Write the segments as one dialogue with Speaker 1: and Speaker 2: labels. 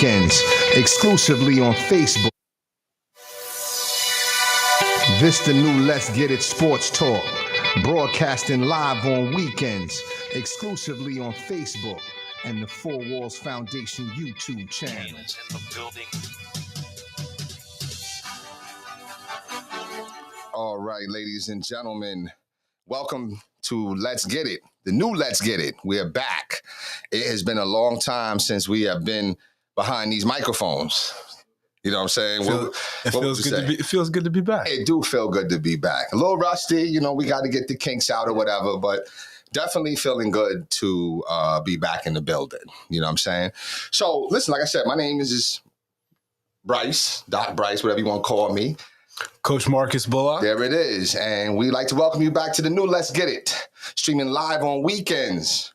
Speaker 1: weekends, exclusively on Facebook. This the new Let's Get It Sports Talk, broadcasting live on weekends, exclusively on Facebook and the Four Walls Foundation YouTube channel. All right, ladies and gentlemen, welcome to Let's Get It, the new Let's Get It. We're back. It has been a long time since we have been behind these microphones. You know what I'm saying?
Speaker 2: It feels good to be back.
Speaker 1: It do feel good to be back. A little rusty, you know, we got to get the kinks out or whatever, but definitely feeling good to be back in the building. You know what I'm saying? So, listen, like I said, my name is Bryce, Doc Bryce, whatever you want to call me.
Speaker 2: Coach Marcus Bullock.
Speaker 1: There it is. And we'd like to welcome you back to the new Let's Get It, streaming live on weekends,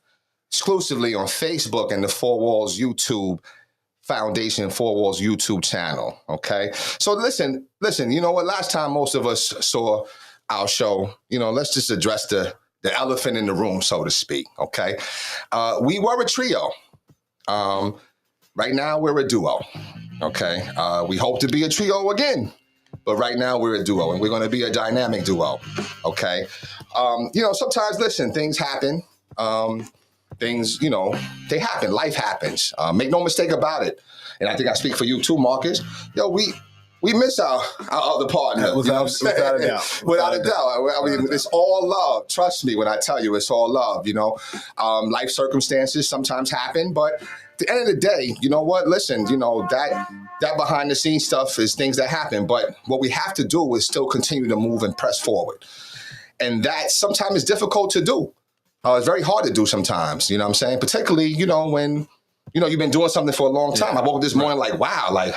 Speaker 1: exclusively on Facebook and the Four Walls YouTube Foundation, Four Walls YouTube channel, okay? So listen, you know what? Last time most of us saw our show, you know, let's just address the elephant in the room, so to speak, okay? We were a trio. Right now, we're a duo, okay? We hope to be a trio again. But right now we're a duo, and we're going to be a dynamic duo, okay? You know, sometimes, listen, things happen. Things, you know, they happen. Life happens. Make no mistake about it. And I think I speak for you too, Marcus. Yo, we miss our other partner.
Speaker 2: Without a doubt.
Speaker 1: Without a doubt. I mean, it's all love. Trust me when I tell you it's all love, you know. Life circumstances sometimes happen, but at the end of the day, you know what? Listen, you know, that behind the scenes stuff is things that happen, but what we have to do is still continue to move and press forward. And that sometimes is difficult to do. It's very hard to do sometimes, you know what I'm saying? Particularly, you know, when, you know, you've been doing something for a long time. I woke up this morning like, wow, like,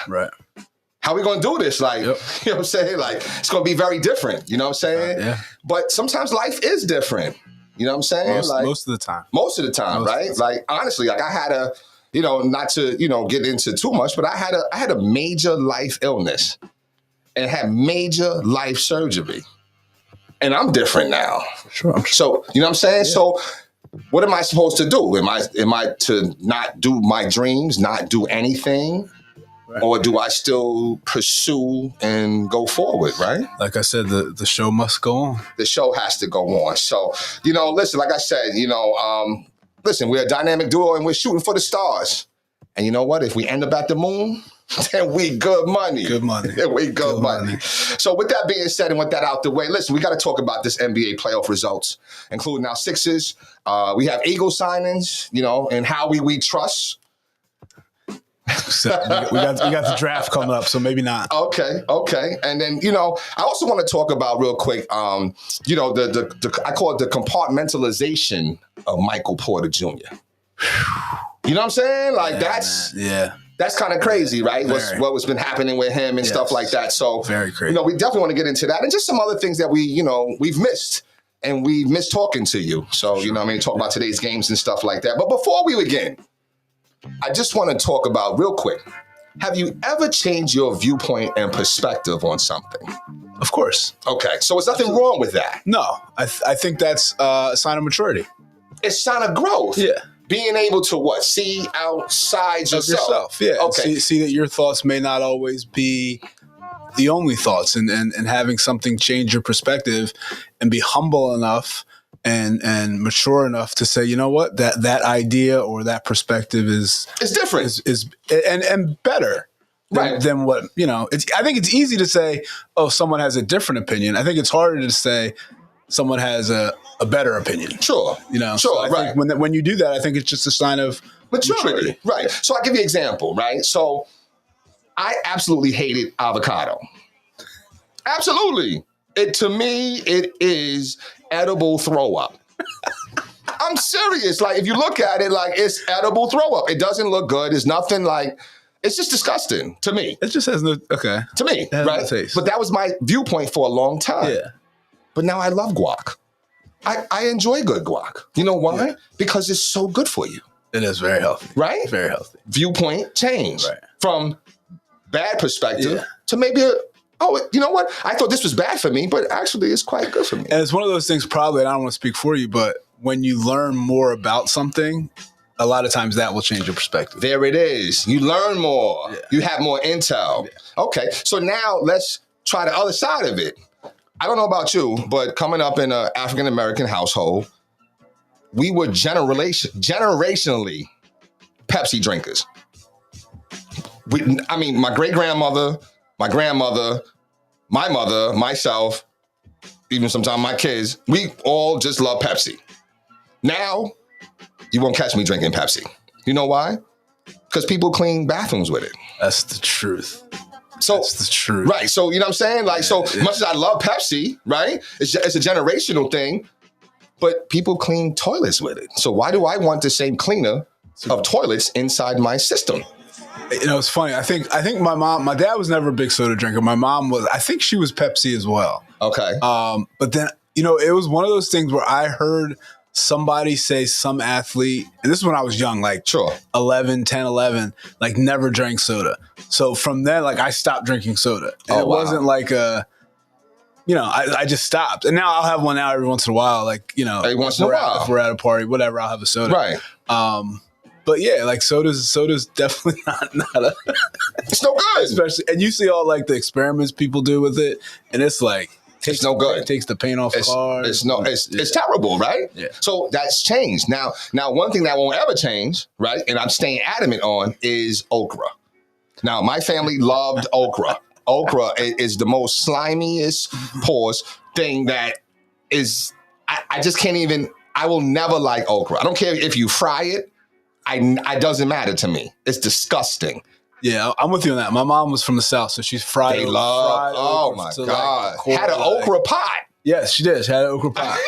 Speaker 1: how are we going to do this? Like, you know what I'm saying? Like, it's going to be very different, you know what I'm saying? But sometimes life is different, you know what I'm saying?
Speaker 2: Most of the time.
Speaker 1: Most of the time, right? Like, honestly, like I had a, you know, not to, you know, get into too much, but I had a major life illness and had major life surgery. And I'm different now.
Speaker 2: Sure.
Speaker 1: So, you know what I'm saying? Yeah. So what am I supposed to do? Am I to not do my dreams, not do anything? Right. Or do I still pursue and go forward, right?
Speaker 2: Like I said, the show must go on.
Speaker 1: The show has to go on. So, you know, listen, like I said, you know, listen, we're a dynamic duo and we're shooting for the stars. And you know what? If we end up at the moon, then we good money.
Speaker 2: Good money.
Speaker 1: We good money. So with that being said and with that out the way, listen, we got to talk about this NBA playoff results, including our Sixers. We have Eagles signings, you know, and how we trust.
Speaker 2: So we got the draft coming up, so maybe not.
Speaker 1: Okay. And then, you know, I also want to talk about real quick, you know, the I call it the compartmentalization of Michael Porter Jr. You know what I'm saying? Like that's kind of crazy, right? What's been happening with him and stuff like that. So
Speaker 2: very crazy.
Speaker 1: You know, we definitely want to get into that and just some other things that we've missed and we missed talking to you. So, you know what I mean? Talk about today's games and stuff like that. But before we begin, I just want to talk about real quick. Have you ever changed your viewpoint and perspective on something?
Speaker 2: Of course.
Speaker 1: Okay. So there's nothing wrong with that.
Speaker 2: No, I think that's a sign of maturity.
Speaker 1: It's a sign of growth.
Speaker 2: Yeah.
Speaker 1: Being able to see outside yourself.
Speaker 2: Yeah.
Speaker 1: Okay.
Speaker 2: See that your thoughts may not always be the only thoughts and having something change your perspective and be humble enough and mature enough to say, you know what, that idea or that perspective is
Speaker 1: different
Speaker 2: and better than what, you know, I think it's easy to say, oh, someone has a different opinion. I think it's harder to say someone has a better opinion.
Speaker 1: Sure.
Speaker 2: You know,
Speaker 1: sure.
Speaker 2: So I think when you do that, I think it's just a sign of maturity.
Speaker 1: Right. So I'll give you an example, right? So I absolutely hated avocado. Absolutely. To me, it is edible throw up. I'm serious. Like, if you look at it, like, it's edible throw up. It doesn't look good. It's nothing like, it's just disgusting to me.
Speaker 2: It just has no, okay.
Speaker 1: To me, right? No taste. But that was my viewpoint for a long time.
Speaker 2: Yeah.
Speaker 1: But now I love guac. I enjoy good guac. You know why? Yeah. Because it's so good for you.
Speaker 2: It is very healthy.
Speaker 1: Right?
Speaker 2: Very healthy.
Speaker 1: Viewpoint change. Right. From bad perspective to maybe you know what? I thought this was bad for me, but actually it's quite good for me.
Speaker 2: And it's one of those things probably, and I don't want to speak for you, but when you learn more about something, a lot of times that will change your perspective.
Speaker 1: There it is. You learn more. Yeah. You have more intel. Yeah. Okay. So now let's try the other side of it. I don't know about you, but coming up in an African-American household, we were generationally Pepsi drinkers. My great-grandmother, my grandmother, my mother, myself, even sometimes my kids, we all just love Pepsi. Now, you won't catch me drinking Pepsi. You know why? Because people clean bathrooms with it.
Speaker 2: That's the truth.
Speaker 1: So,
Speaker 2: that's the truth.
Speaker 1: Right. So, you know what I'm saying? Much as I love Pepsi, right? It's a generational thing, but people clean toilets with it. So why do I want the same cleaner of toilets inside my system?
Speaker 2: It's funny. I think my dad was never a big soda drinker. My mom was, I think she was Pepsi as well.
Speaker 1: Okay.
Speaker 2: But then, it was one of those things where I heard somebody say some athlete, and this is when I was young, like 10, 11, like never drank soda. So from then, like I stopped drinking soda. And it wasn't like I just stopped. And now I'll have one now every once in a while. Like,
Speaker 1: every once in a while.
Speaker 2: If we're at a party, whatever, I'll have a soda.
Speaker 1: Right.
Speaker 2: But yeah, like soda's definitely not a
Speaker 1: it's no good.
Speaker 2: Especially, and you see all like the experiments people do with it, and it's like
Speaker 1: it's no good.
Speaker 2: It takes the paint off cars.
Speaker 1: It's terrible, right?
Speaker 2: Yeah.
Speaker 1: So that's changed. Now one thing that won't ever change, right? And I'm staying adamant on is okra. Now my family loved okra. Okra is the most slimiest thing that is. I just can't even. I will never like okra. I don't care if you fry it. It doesn't matter to me. It's disgusting.
Speaker 2: Yeah, I'm with you on that. My mom was from the South, so she's fried.
Speaker 1: They love. Oh my God! Had an okra pot.
Speaker 2: Yes, she did. She had an okra pot.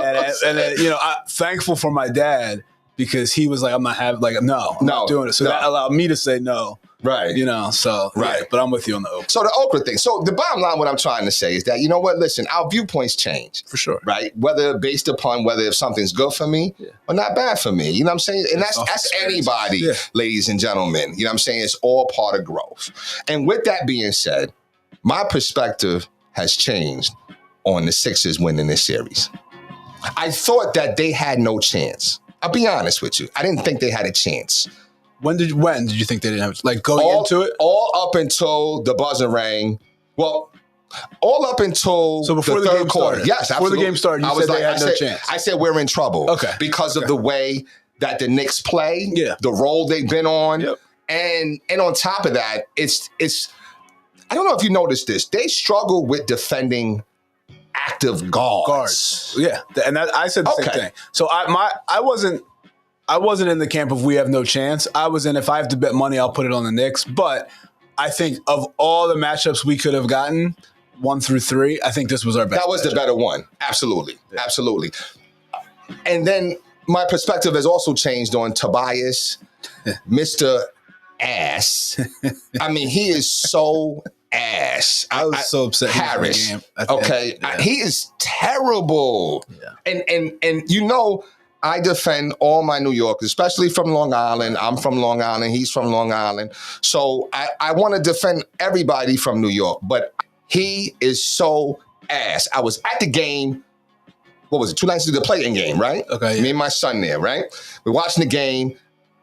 Speaker 2: and I'm thankful for my dad because he was like, I'm not doing it. So that allowed me to say no.
Speaker 1: Right.
Speaker 2: Right. Yeah, but I'm with you on the okra.
Speaker 1: So the okra thing. So the bottom line, what I'm trying to say is that, listen, our viewpoints change.
Speaker 2: For sure.
Speaker 1: Right. Whether based upon whether if something's good for me or not bad for me. You know what I'm saying? And that's anybody, ladies and gentlemen. You know what I'm saying? It's all part of growth. And with that being said, my perspective has changed on the Sixers winning this series. I thought that they had no chance. I'll be honest with you. I didn't think they had a chance.
Speaker 2: When did you think they didn't have going into it?
Speaker 1: All up until the buzzer rang. Well, all up until
Speaker 2: before the
Speaker 1: third
Speaker 2: game
Speaker 1: quarter.
Speaker 2: Started.
Speaker 1: Yes, absolutely.
Speaker 2: Before the game started, you said they had no chance.
Speaker 1: I said we're in trouble.
Speaker 2: Okay.
Speaker 1: Because of the way that the Knicks play, the role they've been on.
Speaker 2: Yep.
Speaker 1: And on top of that, it's I don't know if you noticed this. They struggle with defending active guards.
Speaker 2: Yeah. And I said the same thing. So I wasn't in the camp of we have no chance. I was in, if I have to bet money, I'll put it on the Knicks. But I think of all the matchups we could have gotten, 1 through 3, I think this was our best.
Speaker 1: That was the better one. Absolutely. Yeah. Absolutely. And then my perspective has also changed on Tobias, Mr. Ass. I mean, he is so ass.
Speaker 2: I was so upset.
Speaker 1: Harris. He is terrible.
Speaker 2: Yeah.
Speaker 1: And I defend all my New Yorkers, especially from Long Island. I'm from Long Island. He's from Long Island. So I want to defend everybody from New York, but he is so ass. I was at the game. What was it? 2 nights ago, the play-in game, right?
Speaker 2: Okay. Yeah.
Speaker 1: Me and my son there, right? We're watching the game,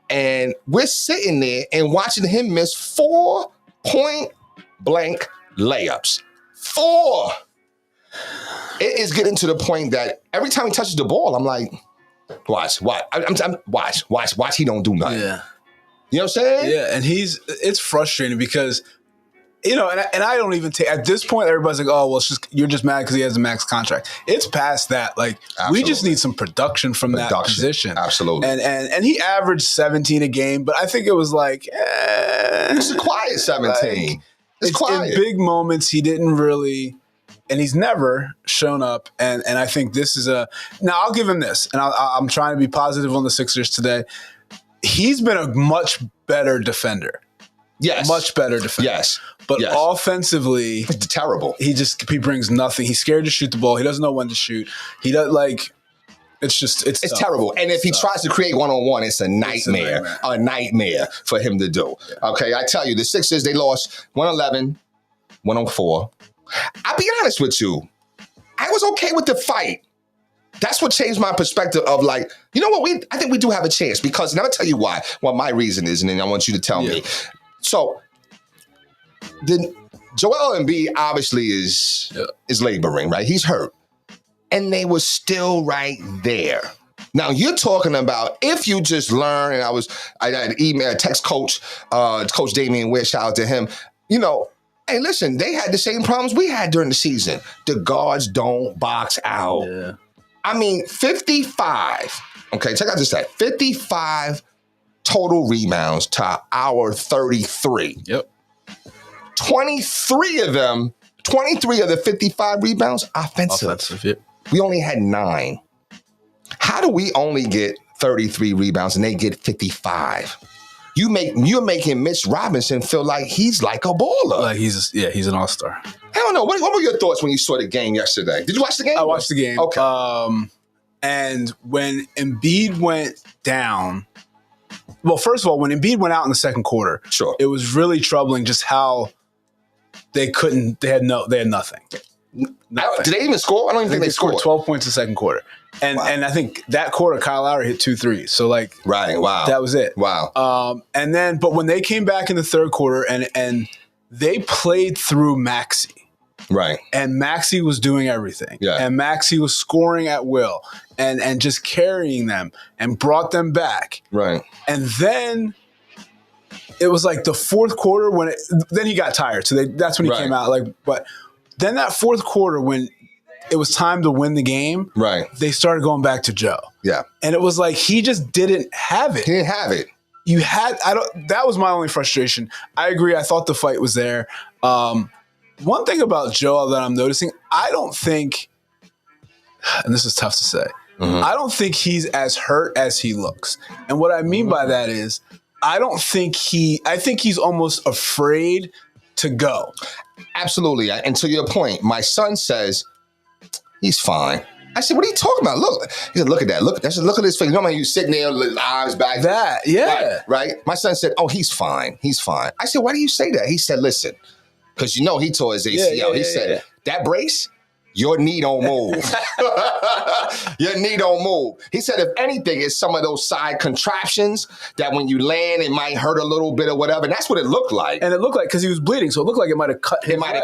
Speaker 1: and we're sitting there and watching him miss 4 point-blank layups. 4. It is getting to the point that every time he touches the ball, I'm like, watch. Watch. He don't do nothing.
Speaker 2: Yeah.
Speaker 1: You know what I'm saying?
Speaker 2: Yeah, and it's frustrating because, and I don't even take, at this point, everybody's like, oh, well, you're just mad because he has a max contract. It's past that. Like,
Speaker 1: Absolutely.
Speaker 2: We just need some production from that position.
Speaker 1: Absolutely.
Speaker 2: And he averaged 17 a game, but I think it was like,
Speaker 1: it's a quiet 17. It's quiet.
Speaker 2: In big moments, he didn't really... And he's never shown up. And I think this is now I'll give him this. And I'm trying to be positive on the Sixers today. He's been a much better defender.
Speaker 1: Yes.
Speaker 2: Much better defender.
Speaker 1: Yes.
Speaker 2: But offensively,
Speaker 1: it's terrible.
Speaker 2: He brings nothing. He's scared to shoot the ball. He doesn't know when to shoot. He does it's
Speaker 1: terrible. And if he tries to create one-on-one, it's a nightmare. A nightmare for him to do. Yeah. Okay. I tell you, the Sixers, they lost 111, 104. I'll be honest with you. I was okay with the fight that's what changed my perspective of like, you know what, I think we do have a chance because, and I'm gonna tell you why, what my reason is, and then I want you to tell me. So, Joel Embiid obviously is laboring, right? He's hurt. And they were still right there. Now you're talking about if you just learn, and I had an email, text Coach Damian Ware, shout out to him, you know, hey, listen, they had the same problems we had during the season. The guards don't box out.
Speaker 2: Yeah.
Speaker 1: I mean, 55. Okay, check out this stat. 55 total rebounds to our 33.
Speaker 2: Yep.
Speaker 1: 23 of the 55 rebounds, offensive.
Speaker 2: Yep.
Speaker 1: We only had 9. How do we only get 33 rebounds and they get 55? You're making Mitch Robinson feel like he's like a baller.
Speaker 2: Like he's an all-star.
Speaker 1: I don't know. What were your thoughts when you saw the game yesterday? Did you watch the game?
Speaker 2: I watched the game.
Speaker 1: Okay.
Speaker 2: And when Embiid went down, well, first of all, when Embiid went out in the second quarter,
Speaker 1: sure,
Speaker 2: it was really troubling just how they had nothing.
Speaker 1: Did they even score? I don't even think they scored.
Speaker 2: 12 points in the second quarter. And I think that quarter, Kyle Lowry hit 2 threes. So like,
Speaker 1: right, wow,
Speaker 2: that was it.
Speaker 1: Wow.
Speaker 2: And then, but when they came back in the third quarter and they played through Maxey.
Speaker 1: Right.
Speaker 2: And Maxey was doing everything.
Speaker 1: Yeah.
Speaker 2: And Maxey was scoring at will and just carrying them and brought them back.
Speaker 1: Right.
Speaker 2: And then it was like the fourth quarter then he got tired. So that's when he came out. But then that fourth quarter when it was time to win the game,
Speaker 1: right, they
Speaker 2: started going back to Joe.
Speaker 1: Yeah.
Speaker 2: And it was like he just didn't have it.
Speaker 1: He didn't have it.
Speaker 2: That was my only frustration. I agree. I thought the fight was there. One thing about Joel that I'm noticing, I don't think, and this is tough to say, I don't think he's as hurt as he looks. And what I mean by that is, I think he's almost afraid to go. Absolutely.
Speaker 1: And to your point, my son says, he's fine. I said, what are you talking about? Look. He said, look at that. Look at his face. You know how you sitting there, eyes back.
Speaker 2: That, yeah.
Speaker 1: Right? My son said, oh, he's fine. He's fine. I said, why do you say that? He said, listen, because you know he tore his ACL. He said, that brace, your knee don't move. Your knee don't move. He said, if anything, it's some of those side contraptions that when you land, it might hurt a little bit or whatever. And that's what it looked like.
Speaker 2: And it looked like, because he was bleeding, so it looked like it might have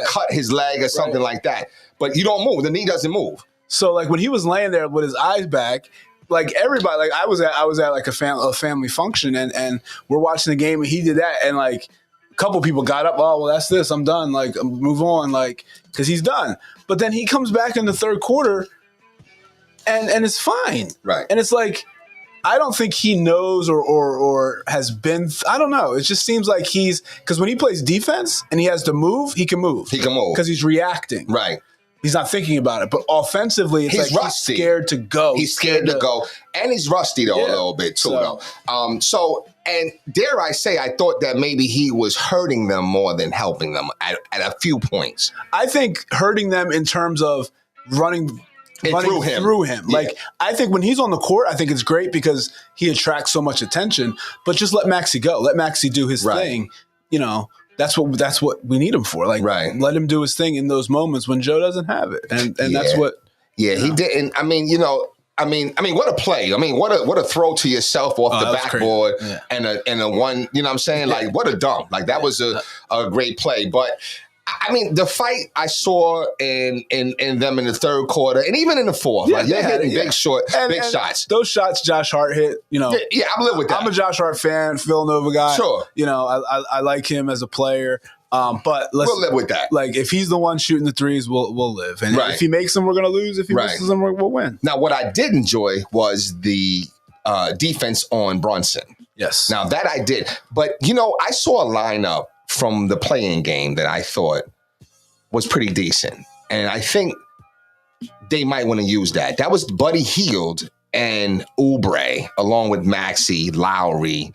Speaker 2: cut
Speaker 1: his leg or something like that. But you don't move. The knee doesn't move.
Speaker 2: So like when he was laying there with his eyes back, like everybody, like I was at like a family function and we're watching the game and he did that and like a couple people got up. Oh, well, that's this. I'm done. Like move on. Like, cause he's done. But then he comes back in the third quarter and it's fine.
Speaker 1: Right.
Speaker 2: And it's like, I don't think he knows or has been, I don't know. It just seems like because when he plays defense and he has to move, he can move.
Speaker 1: He can move.
Speaker 2: Because he's reacting.
Speaker 1: Right.
Speaker 2: He's not thinking about it. But offensively, it's
Speaker 1: he's rusty.
Speaker 2: He's scared to go.
Speaker 1: He's scared to go. And he's rusty, though, a little bit, too, though. And dare I say, I thought that maybe he was hurting them more than helping them at a few points.
Speaker 2: I think hurting them in terms of running through him.
Speaker 1: Yeah.
Speaker 2: Like, I think when he's on the court, I think it's great because he attracts so much attention. But just let Maxey go. Let Maxey do his thing. You know, that's what we need him for. Like, let him do his thing in those moments when Joe doesn't have it. And that's what.
Speaker 1: Yeah, he didn't. I mean, what a play. I mean, what a throw to yourself off the backboard and a one, you know what I'm saying? Like, what a dunk. Like, that was a great play. But, I mean, the fight I saw in them in the third quarter and even in the fourth, they're hitting big shots.
Speaker 2: Those shots Josh Hart hit, you know.
Speaker 1: Yeah, I live with that.
Speaker 2: I'm a Josh Hart fan, Villanova guy.
Speaker 1: Sure.
Speaker 2: You know, I like him as a player. But
Speaker 1: we'll live with that.
Speaker 2: Like, if he's the one shooting the threes, we'll live. And if he makes them, we're going to lose. If he misses them, we'll win.
Speaker 1: Now, what I did enjoy was the defense on Brunson.
Speaker 2: Yes.
Speaker 1: Now, that I did. But, you know, I saw a lineup from the playing game that I thought was pretty decent. And I think they might want to use that. That was Buddy Hield and Oubre, along with Maxey, Lowry,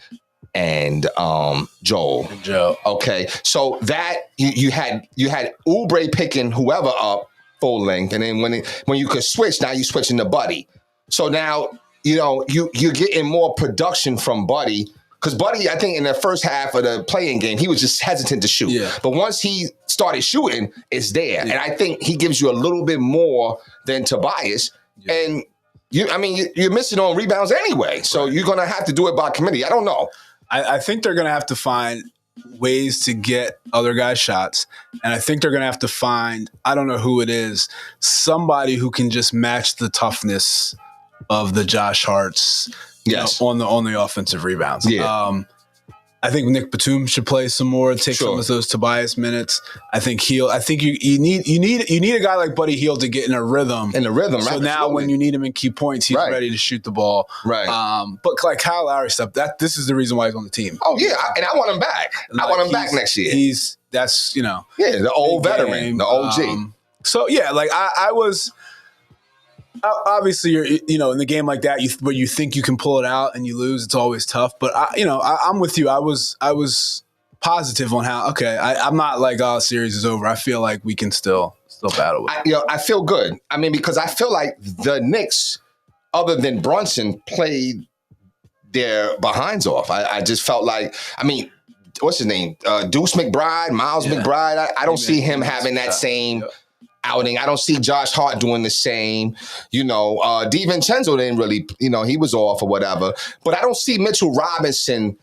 Speaker 1: and Joel. Okay. So that you had Oubre picking whoever up full length. And then when you could switch, now you switching to Buddy. So now, you know, you're getting more production from Buddy. Because Buddy, I think in the first half of the playing game, he was just hesitant to shoot.
Speaker 2: Yeah.
Speaker 1: But once he started shooting, it's there. Yeah. And I think he gives you a little bit more than Tobias. Yeah. And you're missing on rebounds anyway. So you're going to have to do it by committee. I don't know.
Speaker 2: I think they're going to have to find ways to get other guys shots. And I think they're going to have to find, I don't know who it is, somebody who can just match the toughness of the Josh Harts on the offensive rebounds.
Speaker 1: Yeah.
Speaker 2: I think Nick Batum should play some more, take some of those Tobias minutes. I think you need a guy like Buddy Hield to get in a rhythm.
Speaker 1: In the rhythm,
Speaker 2: right? So now when you need him in key points, he's ready to shoot the ball.
Speaker 1: Right.
Speaker 2: But like Kyle Lowry stuff, this is the reason why he's on the team.
Speaker 1: Oh yeah, and I want him back. I want him back next year.
Speaker 2: The
Speaker 1: old veteran, the OG.
Speaker 2: So yeah, like I was. Obviously, you're in the game like that, where you think you can pull it out and you lose, it's always tough. But I'm with you. I was positive on how. Okay, I'm not like the series is over. I feel like we can still battle with it.
Speaker 1: I feel good. I mean, because I feel like the Knicks, other than Brunson, played their behinds off. I just felt like, what's his name? Deuce McBride, Miles McBride. I don't see him having that same outing. I don't see Josh Hart doing the same. DiVincenzo didn't really, he was off or whatever. But I don't see Mitchell Robinson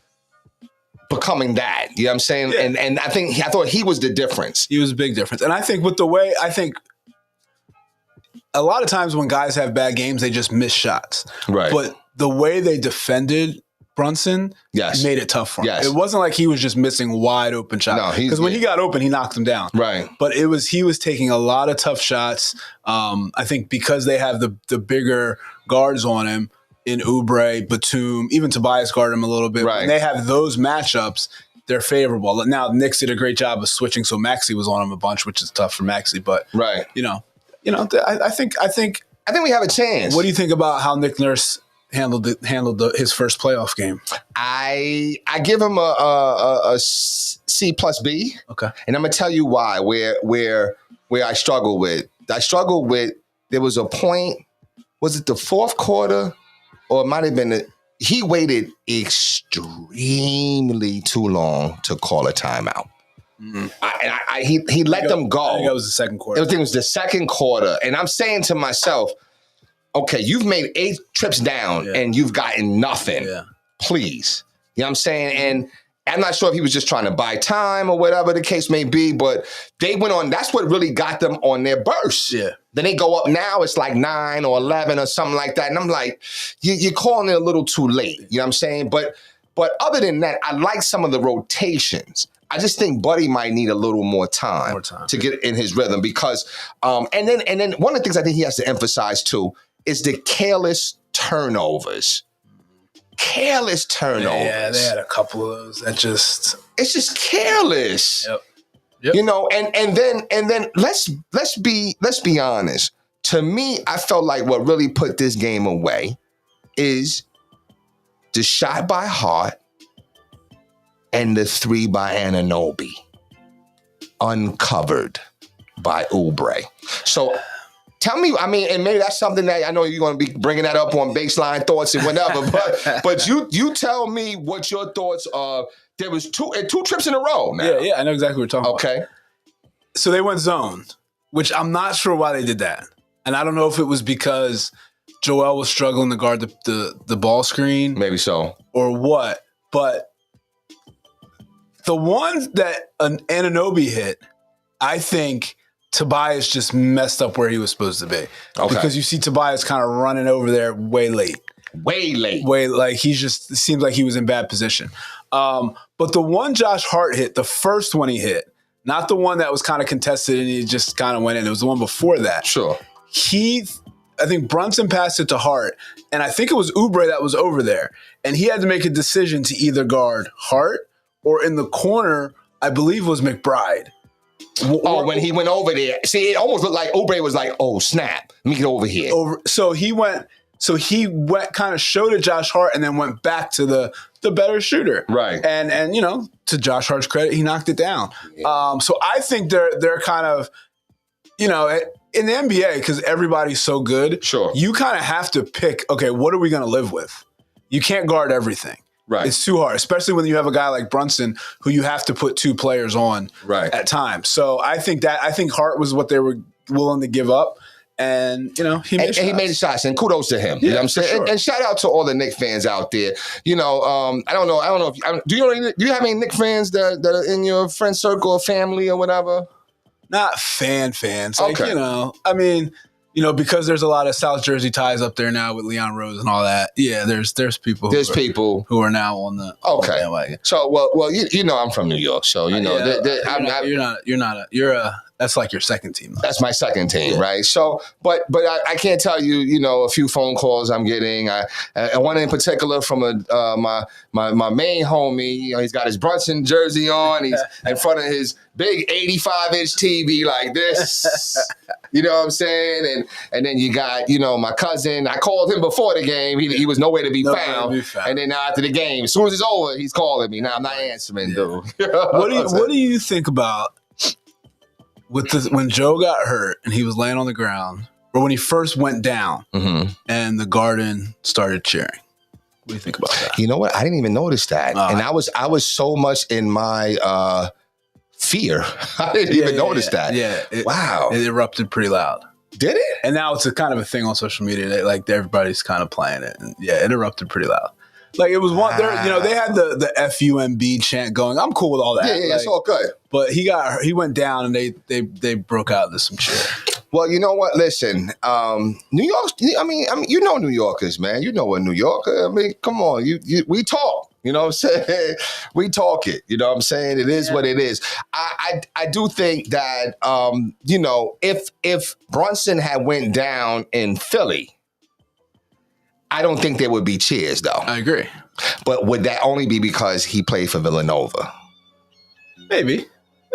Speaker 1: becoming that. You know what I'm saying? Yeah. And I thought he was the difference.
Speaker 2: He was a big difference. And I think with the way, a lot of times when guys have bad games, they just miss shots.
Speaker 1: Right.
Speaker 2: But the way they defended Brunson made it tough for him. Yes. It wasn't like he was just missing wide open shots. Because when he got open, he knocked them down.
Speaker 1: Right.
Speaker 2: But he was taking a lot of tough shots. I think because they have the bigger guards on him in Oubre, Batum, even Tobias guarded him a little bit.
Speaker 1: Right.
Speaker 2: When they have those matchups, they're favorable. Now, Knicks did a great job of switching, so Maxey was on him a bunch, which is tough for Maxey. But I think
Speaker 1: we have a chance.
Speaker 2: What do you think about how Nick Nurse handled his first playoff game?
Speaker 1: I give him a C plus B.
Speaker 2: Okay.
Speaker 1: And I'm gonna tell you why. Where I struggle with. There was a point. Was it the fourth quarter, or it might have been he waited extremely too long to call a timeout. Mm-hmm. He let them go.
Speaker 2: I think that was the second quarter.
Speaker 1: It was the second quarter, and I'm saying to myself, okay, you've made 8 trips down and you've gotten nothing.
Speaker 2: Yeah.
Speaker 1: Please. You know what I'm saying? And I'm not sure if he was just trying to buy time or whatever the case may be, but they went on. That's what really got them on their burst.
Speaker 2: Yeah.
Speaker 1: Then they go up now, it's like 9 or 11 or something like that. And I'm like, you're calling it a little too late. You know what I'm saying? But other than that, I like some of the rotations. I just think Buddy might need a little more time to get in his rhythm because, and then one of the things I think he has to emphasize too is the careless turnovers. Careless turnovers.
Speaker 2: Yeah, they had a couple of those.
Speaker 1: It's just careless.
Speaker 2: Yep.
Speaker 1: And then let's be honest. To me, I felt like what really put this game away is the shot by Hart and the 3 by Anunoby, uncovered by Oubre. So tell me, and maybe that's something that I know you're going to be bringing that up on Baseline Thoughts and whatever, but you tell me what your thoughts are. There was two trips in a row now.
Speaker 2: Yeah, I know exactly what you're talking about.
Speaker 1: Okay.
Speaker 2: So they went zone, which I'm not sure why they did that. And I don't know if it was because Joel was struggling to guard the ball screen.
Speaker 1: Maybe so.
Speaker 2: Or what. But the one that an Anunoby hit, I think Tobias just messed up where he was supposed to be. Okay. Because you see Tobias kind of running over there way late. Like it seems like he was in bad position. But the one Josh Hart hit, the first one he hit, not the one that was kind of contested and he just kind of went in. It was the one before that.
Speaker 1: Sure.
Speaker 2: I think Brunson passed it to Hart, and I think it was Oubre that was over there. And he had to make a decision to either guard Hart or in the corner, I believe was McBride.
Speaker 1: When he went over there. See, it almost looked like Oubre was like, oh, snap. Let me get over here.
Speaker 2: So he went kind of showed at Josh Hart and then went back to the better shooter.
Speaker 1: Right.
Speaker 2: And to Josh Hart's credit, he knocked it down. Yeah. So I think they're kind of, in the NBA, because everybody's so good,
Speaker 1: sure,
Speaker 2: you kind of have to pick, okay, what are we going to live with? You can't guard everything.
Speaker 1: Right.
Speaker 2: It's too hard, especially when you have a guy like Brunson who you have to put 2 players on at times. So I think Hart was what they were willing to give up. And, he made
Speaker 1: And
Speaker 2: shots.
Speaker 1: he made the shots, and kudos to him. You know what I'm saying?
Speaker 2: for sure.
Speaker 1: And shout out to all the Knicks fans out there. I don't know if do you have any Knicks fans that are in your friend circle or family or whatever?
Speaker 2: Not fans. Like,
Speaker 1: Okay.
Speaker 2: I mean, because there's a lot of South Jersey ties up there now with Leon Rose and all that. Yeah, there's people.
Speaker 1: People
Speaker 2: who are now on the bandwagon.
Speaker 1: So well, I'm from New York, so
Speaker 2: That's like your second team. Though.
Speaker 1: That's my second team, right? So, but I can't tell you, a few phone calls I'm getting. I one in particular from my main homie. He's got his Brunson jersey on. He's in front of his big 85-inch TV like this. You know what I'm saying? And then you got, my cousin. I called him before the game. He was nowhere to be found. And then after the game, as soon as it's over, he's calling me. Now I'm not answering, dude.
Speaker 2: What do you think about when Joe got hurt and he was laying on the ground, or when he first went down and the Garden started cheering? What do you think about that?
Speaker 1: You know what? I didn't even notice that. And I was so much in my fear. I didn't even notice that.
Speaker 2: Yeah.
Speaker 1: Wow.
Speaker 2: It erupted pretty loud.
Speaker 1: Did it?
Speaker 2: And now it's a kind of a thing on social media. Everybody's kind of playing it. And it erupted pretty loud. Like it was one there, they had the FUMB chant going. I'm cool with all that.
Speaker 1: Yeah, it's all good.
Speaker 2: But he went down and they broke out into some cheer.
Speaker 1: Well, you know what? Listen, New York. I mean, New Yorkers, man. You know what New York. I mean, come on, we talk. You know what I'm saying? We talk it. You know what I'm saying? It is what it is. I do think that if Brunson had went down in Philly, I don't think there would be cheers, though.
Speaker 2: I agree.
Speaker 1: But would that only be because he played for Villanova?
Speaker 2: Maybe.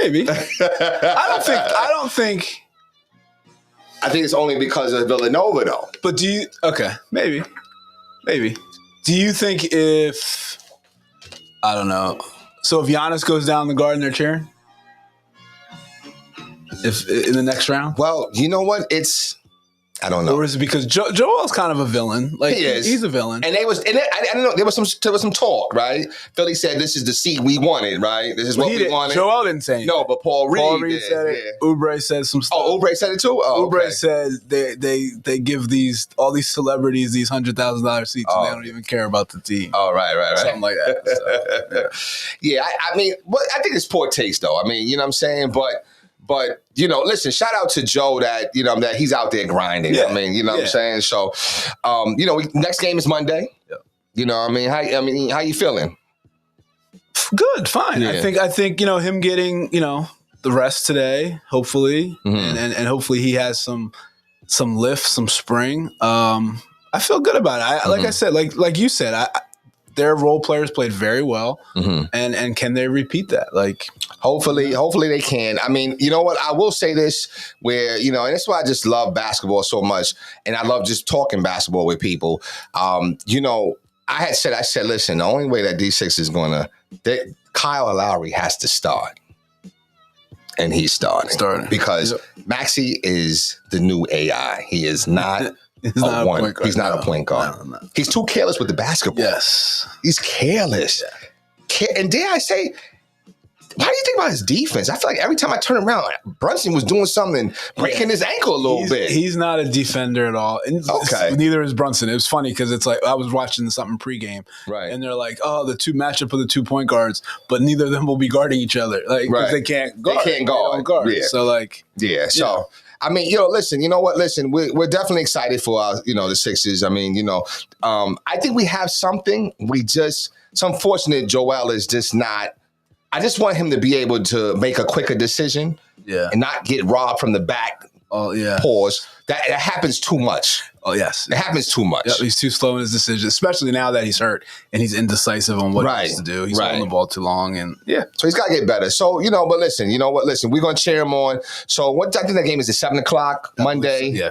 Speaker 2: I don't think.
Speaker 1: I think it's only because of Villanova, though.
Speaker 2: But do you? Okay, maybe. Do you think if I don't know? So if Giannis goes down the Garden, they're cheering. If in the next round?
Speaker 1: Well, you know what? I don't know.
Speaker 2: Or is it because Joel's kind of a villain? Like
Speaker 1: he is.
Speaker 2: He's a villain.
Speaker 1: And I don't know. There was some talk, right? Philly said this is the seat we wanted, right? This is what we wanted.
Speaker 2: Joel didn't say anything.
Speaker 1: No, but Paul Reed
Speaker 2: said it. Yeah. Oubre said some stuff.
Speaker 1: Oh, Oubre said it too. Oh,
Speaker 2: Oubre said they give all these celebrities these $100,000 seats and they don't even care about the team.
Speaker 1: Oh, right.
Speaker 2: Something like that.
Speaker 1: So, yeah. I mean, I think it's poor taste, though. I mean, you know what I'm saying, But listen, shout out to Joe that that he's out there grinding. Yeah. I mean, you know what I'm saying? So, next game is Monday. Yeah. You know what I mean? How you feeling?
Speaker 2: Good, fine. Yeah. I think him getting, the rest today, hopefully, and hopefully he has some lift, some spring. I feel good about it. Like I said, like you said, their role players played very well, and can they repeat that? Like,
Speaker 1: hopefully they can. I mean, you know what? I will say this, where and that's why I just love basketball so much, and I love just talking basketball with people. I said, listen, the only way that D6 is Kyle Lowry has to start, and he's starting because Maxey is the new AI. He is not. He's not a point guard. No. He's too careless with the basketball.
Speaker 2: Yes.
Speaker 1: He's careless. Yeah. And dare I say, how do you think about his defense? I feel like every time I turn around, Brunson was doing something, breaking his ankle a little bit.
Speaker 2: He's not a defender at all. And neither is Brunson. It was funny because it's like I was watching something pregame. Right. And they're like, the matchup of the 2 point guards, but neither of them will be guarding each other. Like, because they can't guard.
Speaker 1: They can't guard.
Speaker 2: Yeah. So, like.
Speaker 1: Yeah. So. I mean, listen, you know what? Listen, we're definitely excited for our, the Sixers. I mean, I think we have something. It's unfortunate Joel is just not. I just want him to be able to make a quicker decision and not get robbed from the back.
Speaker 2: Oh, yeah.
Speaker 1: Pause. That happens too much.
Speaker 2: Oh, yes.
Speaker 1: It happens too much.
Speaker 2: Yep, he's too slow in his decision, especially now that he's hurt and he's indecisive on what he wants to do. He's holding the ball too long.
Speaker 1: So he's got to get better. So, but listen, you know what? Listen, we're going to cheer him on. So I think that game is at 7 o'clock Monday.
Speaker 2: Yeah.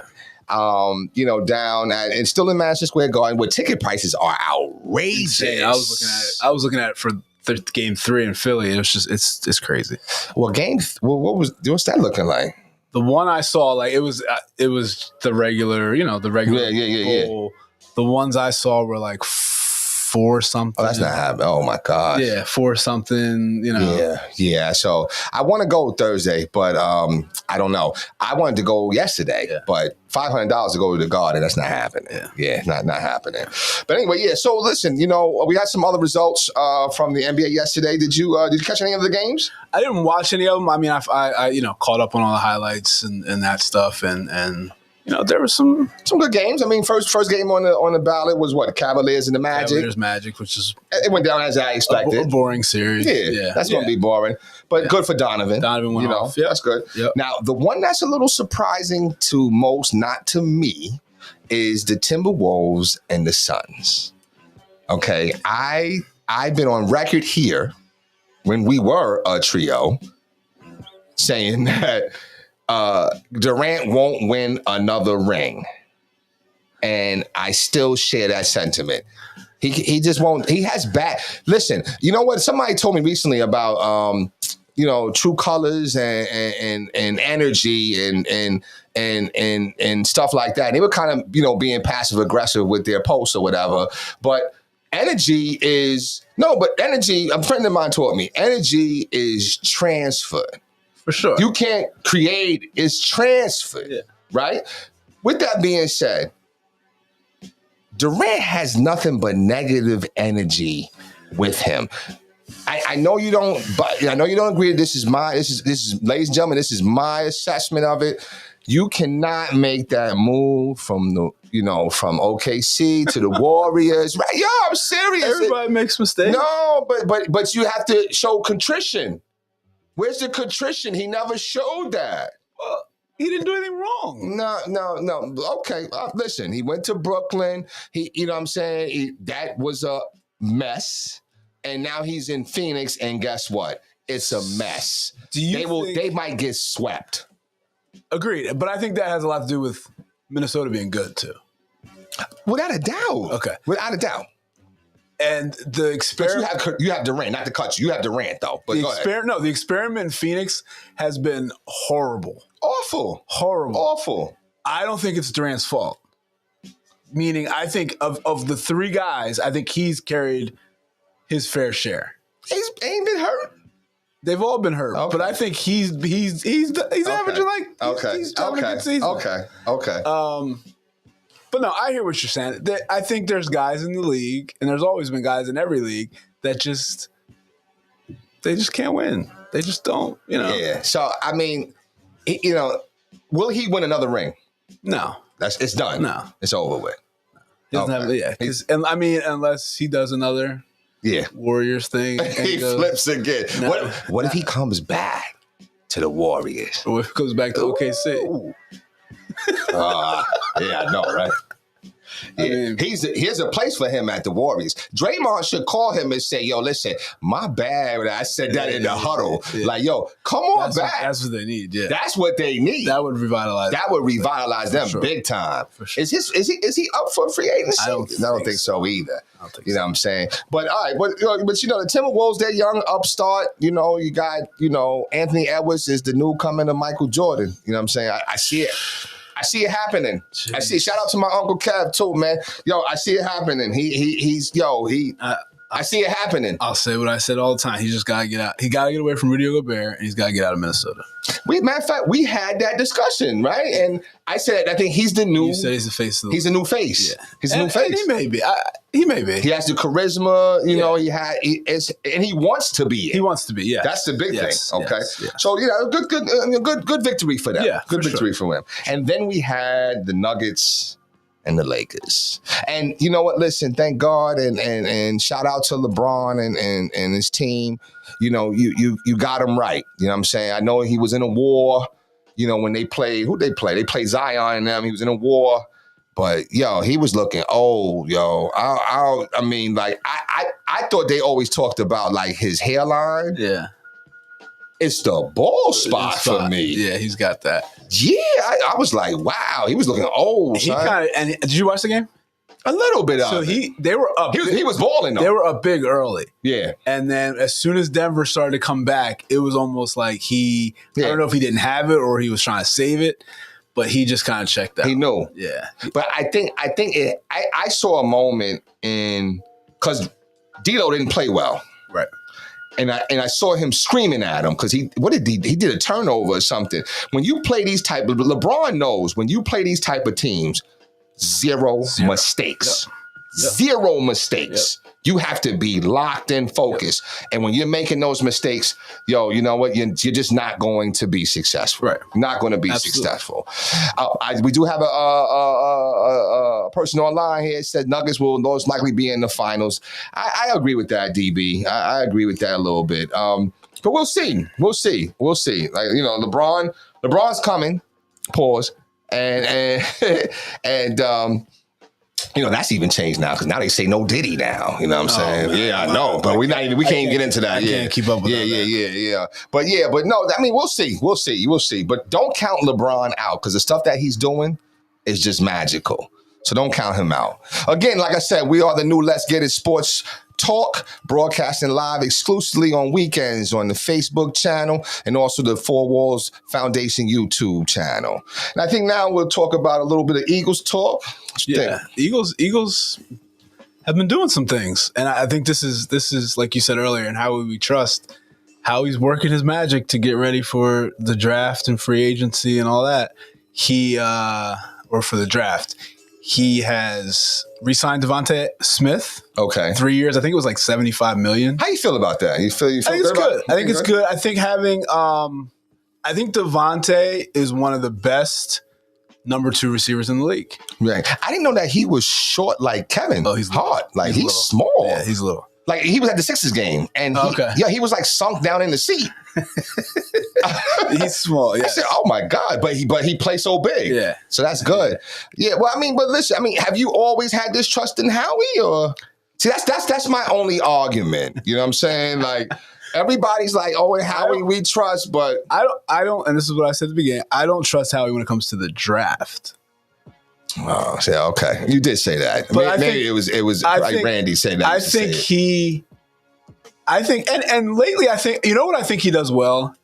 Speaker 1: Down and still in Madison Square Garden where ticket prices are outrageous.
Speaker 2: Insane. I was looking at it for game 3 in Philly. It was just, it's crazy.
Speaker 1: Well, what's that looking like?
Speaker 2: The one I saw, like it was the regular, the regular.
Speaker 1: Yeah.
Speaker 2: The ones I saw were like 4 4 something.
Speaker 1: Oh, that's not happening. Oh my gosh.
Speaker 2: Yeah, 4 something. You know.
Speaker 1: Yeah. So I want to go Thursday, but I don't know. I wanted to go yesterday, but $500 to go to the Garden, that's not happening. Yeah, not happening. But anyway, yeah. So listen, we had some other results from the NBA yesterday. Did you catch any of the games?
Speaker 2: I didn't watch any of them. I mean, I caught up on all the highlights and that stuff, and there was some
Speaker 1: good games. I mean, first game on the ballot was what, Cavaliers and the Magic.
Speaker 2: Cavaliers Magic, which is
Speaker 1: it went down as I expected.
Speaker 2: A boring series.
Speaker 1: Yeah, that's going to be boring, but good for Donovan.
Speaker 2: Donovan went off.
Speaker 1: Yeah, that's good. Yep. Now, the one that's a little surprising to most, not to me, is the Timberwolves and the Suns. Okay, I've been on record here when we were a trio saying that Durant won't win another ring. And I still share that sentiment. He just won't. He has bad. Listen, you know what? Somebody told me recently about true colors and energy and stuff like that. They were kind of being passive aggressive with their posts or whatever. But energy is energy. A friend of mine taught me energy is transferred.
Speaker 2: For sure.
Speaker 1: You can't create, it's transferred, right? With that being said, Durant has nothing but negative energy with him. I know you don't, but I know you don't agree. This is ladies and gentlemen, this is my assessment of it. You cannot make that move from from OKC to the Warriors, right? Yo, I'm serious.
Speaker 2: Everybody makes mistakes.
Speaker 1: No, but you have to show contrition. Where's the contrition? He never showed that.
Speaker 2: Well, he didn't do anything wrong.
Speaker 1: No. Okay, listen. He went to Brooklyn. That was a mess, and now he's in Phoenix. And guess what? It's a mess. They might get swept.
Speaker 2: Agreed, but I think that has a lot to do with Minnesota being good too.
Speaker 1: Without a doubt.
Speaker 2: Okay,
Speaker 1: without a doubt.
Speaker 2: And the experiment,
Speaker 1: but you have Durant, not to cut you. You have Durant though. But
Speaker 2: the experiment in Phoenix has been horrible,
Speaker 1: awful.
Speaker 2: I don't think it's Durant's fault. Meaning, I think of the 3 guys, I think he's carried his fair share.
Speaker 1: He's ain't been hurt.
Speaker 2: They've all been hurt, but I think he's averaging he's having a good season.
Speaker 1: Okay.
Speaker 2: But no, I hear what you're saying. I think there's guys in the league, and there's always been guys in every league that they just can't win. They just don't,
Speaker 1: Yeah. So I mean, will he win another ring?
Speaker 2: No.
Speaker 1: It's done.
Speaker 2: No.
Speaker 1: It's over with.
Speaker 2: He doesn't have, unless he does another Warriors thing.
Speaker 1: He flips again. No. What if he comes back to the Warriors?
Speaker 2: Or if he goes back to OKC?
Speaker 1: Yeah, I know, right? Yeah. Here's a place for him at the Warriors. Draymond should call him and say, yo, listen, my bad. I said that in the huddle. Yeah. Like, yo, come on back.
Speaker 2: That's what they need, yeah.
Speaker 1: That's what they need.
Speaker 2: That would revitalize
Speaker 1: them big time. For sure. Is he up for free agency?
Speaker 2: I don't think
Speaker 1: so either. You know what I'm saying? But all right, but the Timberwolves, they're young upstart. You got, Anthony Edwards is the new coming of Michael Jordan. You know what I'm saying? I see it. I see it happening. Jeez. I see it. Shout out to my Uncle Kev too, man. Yo, I see it happening. I see it happening.
Speaker 2: I'll say what I said all the time. He just gotta get out. He gotta get away from Rudy Gobert, and he's gotta get out of Minnesota.
Speaker 1: Matter of fact, we had that discussion, right? And I said I think he's the new.
Speaker 2: You said he's the face of the
Speaker 1: league. He's a new face. Yeah. He's a new face.
Speaker 2: He may be. He may be.
Speaker 1: He has the charisma. And he wants to be.
Speaker 2: He wants to be. Yeah.
Speaker 1: That's the big thing. Okay. Yes. So good victory for them.
Speaker 2: Yeah.
Speaker 1: Good victory for him. And then we had the Nuggets and the Lakers. And you know what? Listen, thank God and shout out to LeBron and his team. You got him right. You know what I'm saying? I know he was in a war, when they played, who'd they play? They played Zion and them. He was in a war. But, he was looking old, I thought they always talked about, like, his hairline.
Speaker 2: Yeah.
Speaker 1: It's the ball spot for me.
Speaker 2: Yeah, he's got that.
Speaker 1: Yeah, I was like, wow, he was looking old.
Speaker 2: And did you watch the game?
Speaker 1: A little bit of
Speaker 2: it. So they were up.
Speaker 1: He was balling though.
Speaker 2: They were up big early.
Speaker 1: Yeah.
Speaker 2: And then as soon as Denver started to come back, it was almost like I don't know if he didn't have it or he was trying to save it, but he just kind of checked out.
Speaker 1: He knew.
Speaker 2: Yeah.
Speaker 1: But I think I saw a moment in because D'Lo didn't play well.
Speaker 2: Right.
Speaker 1: And I saw him screaming at him because he did a turnover or something. When you play these type of LeBron knows when you play these type of teams, zero. Mistakes. Yep. Zero mistakes. Yep. You have to be locked in focus. Yep. And when you're making those mistakes, you know what? You're just not going to be successful.
Speaker 2: Right.
Speaker 1: Not going to be successful. We do have a person online here said Nuggets will most likely be in the finals. I agree with that, DB. I agree with that a little bit. But we'll see. We'll see. Like, you know, LeBron's coming. Pause. And you know, that's even changed now because now they say no Diddy now. You know what I'm saying? Yeah, I know, but we can't even get into that.
Speaker 2: I can't keep up with that.
Speaker 1: Yeah. But no, I mean, we'll see. But don't count LeBron out because the stuff that he's doing is just magical. So don't count him out. Again, like I said, we are the new Let's Get It Sports Talk, broadcasting live exclusively on weekends on the Facebook channel and also the Four Walls Foundation YouTube channel. And I think now we'll talk about a little bit of Eagles talk.
Speaker 2: Yeah, Eagles have been doing some things, and I think this is like you said earlier, and how we trust how he's working his magic to get ready for the draft and free agency and all that. Or for the draft. He has re-signed Devontae Smith.
Speaker 1: Okay.
Speaker 2: 3 years. I think it was like $75 million.
Speaker 1: How you feel about that? You feel
Speaker 2: I think it's good. I think it's good. I think having I think Devontae is one of the best number 2 receivers in the league.
Speaker 1: Right. I didn't know that he was short like Kevin.
Speaker 2: Oh, he's
Speaker 1: hard. Like he's small.
Speaker 2: Yeah, he's little.
Speaker 1: Like he was at the Sixers game, and he was like sunk down in the seat.
Speaker 2: He's small. Yeah.
Speaker 1: I said, "Oh my God!" But he plays so big.
Speaker 2: Yeah.
Speaker 1: So that's good. Yeah. Well, I mean, but listen, I mean, have you always had this trust in Howie, or see that's my only argument. You know what I'm saying? Like everybody's like, "Oh, and Howie we trust," but
Speaker 2: I don't. And this is what I said at the beginning. I don't trust Howie when it comes to the draft.
Speaker 1: Oh, yeah, okay. You did say that. But maybe it was like Randy said that.
Speaker 2: I think and lately I think, you know what I think he does well?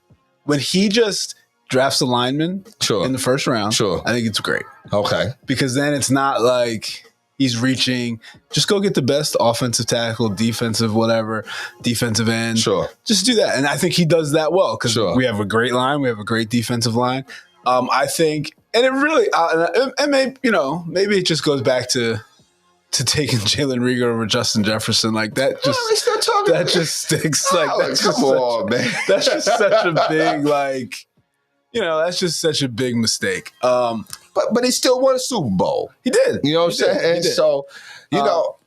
Speaker 2: When he just drafts a lineman in the first round.
Speaker 1: Sure.
Speaker 2: I think it's great.
Speaker 1: Okay.
Speaker 2: Because then it's not like he's reaching, just go get the best offensive tackle, defensive whatever, defensive end.
Speaker 1: Sure.
Speaker 2: Just do that. And I think he does that well because we have a great line. We have a great defensive line. I think, and it really, and maybe it just goes back to taking Jalen Reagor over Justin Jefferson like that. That just sticks. Like that's just man. That's just such a big that's just such a big mistake.
Speaker 1: But he still won a Super Bowl.
Speaker 2: He did.
Speaker 1: You know what I'm saying? And so,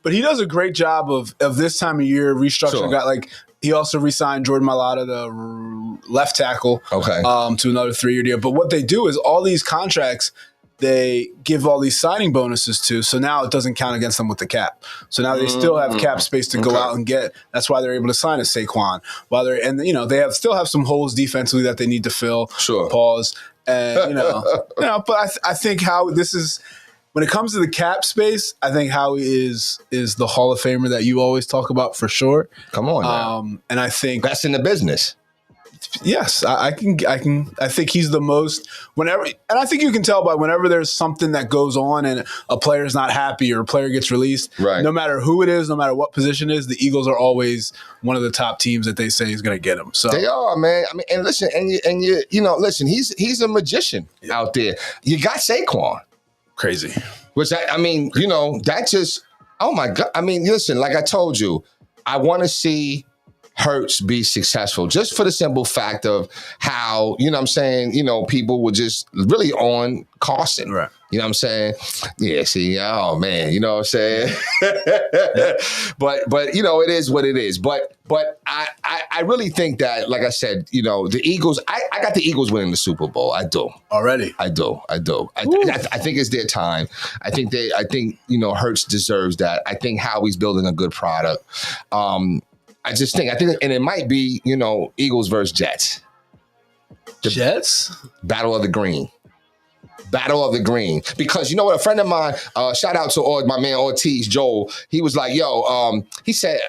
Speaker 2: but he does a great job of this time of year restructuring. Got he also re-signed Jordan Mailata, the left tackle, to another 3-year deal. But what they do is all these contracts, they give all these signing bonuses to. So now it doesn't count against them with the cap. So now they still have cap space to go out and get. That's why they're able to sign a Saquon. They still have some holes defensively that they need to fill.
Speaker 1: Sure.
Speaker 2: Pause. And but I think how this is. When it comes to the cap space, I think Howie is the Hall of Famer that you always talk about for sure.
Speaker 1: Come on, now.
Speaker 2: And I think
Speaker 1: best in the business.
Speaker 2: Yes, I think he's the most. Whenever, and I think you can tell by whenever there's something that goes on and a player's not happy or a player gets released.
Speaker 1: Right.
Speaker 2: No matter who it is, no matter what position it is, the Eagles are always one of the top teams that they say is going to get him. So
Speaker 1: they are, man. I mean, and listen, listen, he's a magician out there. You got Saquon.
Speaker 2: Crazy.
Speaker 1: That just, oh my God. I mean, listen, like I told you, I want to see Hurts be successful just for the simple fact of how, you know what I'm saying, people were just really on Carson.
Speaker 2: Right.
Speaker 1: You know what I'm saying? Yeah, see, oh man, you know what I'm saying? But it is what it is. But I really think that, like I said, the Eagles, I got the Eagles winning the Super Bowl. I do.
Speaker 2: Already?
Speaker 1: I do. I think it's their time. I think Hurts deserves that. I think Howie's building a good product. I think, and it might be, Eagles versus Jets.
Speaker 2: Jets?
Speaker 1: Battle of the Green. Because you know what? A friend of mine, shout out to my man Ortiz, Joel, he was like, he said,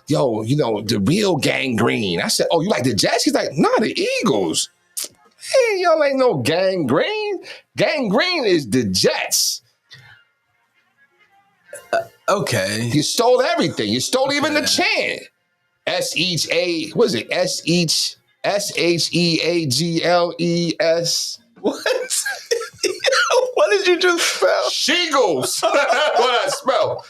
Speaker 1: yo, the real gangrene. I said, oh, you like the Jets? He's like, nah, the Eagles. Hey, y'all ain't no gangrene. Gangrene is the Jets.
Speaker 2: Okay.
Speaker 1: You stole everything. You stole even the chant. What is it? SHEAGLES.
Speaker 2: What? What did you just spell?
Speaker 1: Sheagles. What I spell?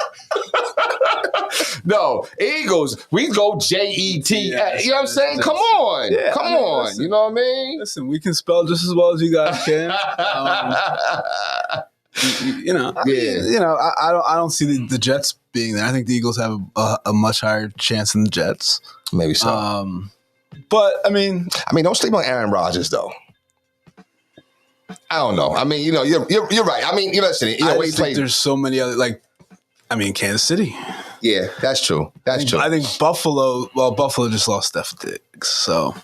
Speaker 1: No, Eagles. We go JETS.
Speaker 2: Yes,
Speaker 1: you know what I'm saying?
Speaker 2: yes.
Speaker 1: Come on.
Speaker 2: Yeah,
Speaker 1: Come
Speaker 2: I mean,
Speaker 1: on.
Speaker 2: listen.
Speaker 1: You know what I mean?
Speaker 2: Listen, we can spell just as well as you guys can. I don't see the Jets being there. I think the Eagles have a much higher chance than the Jets.
Speaker 1: Maybe so.
Speaker 2: But I mean,
Speaker 1: don't sleep on Aaron Rodgers though. I don't know. I mean, you're right. I mean, listen.
Speaker 2: I just think there's so many other Kansas City.
Speaker 1: Yeah, that's true. That's true.
Speaker 2: I think Buffalo. Well, Buffalo just lost Steph Diggs, so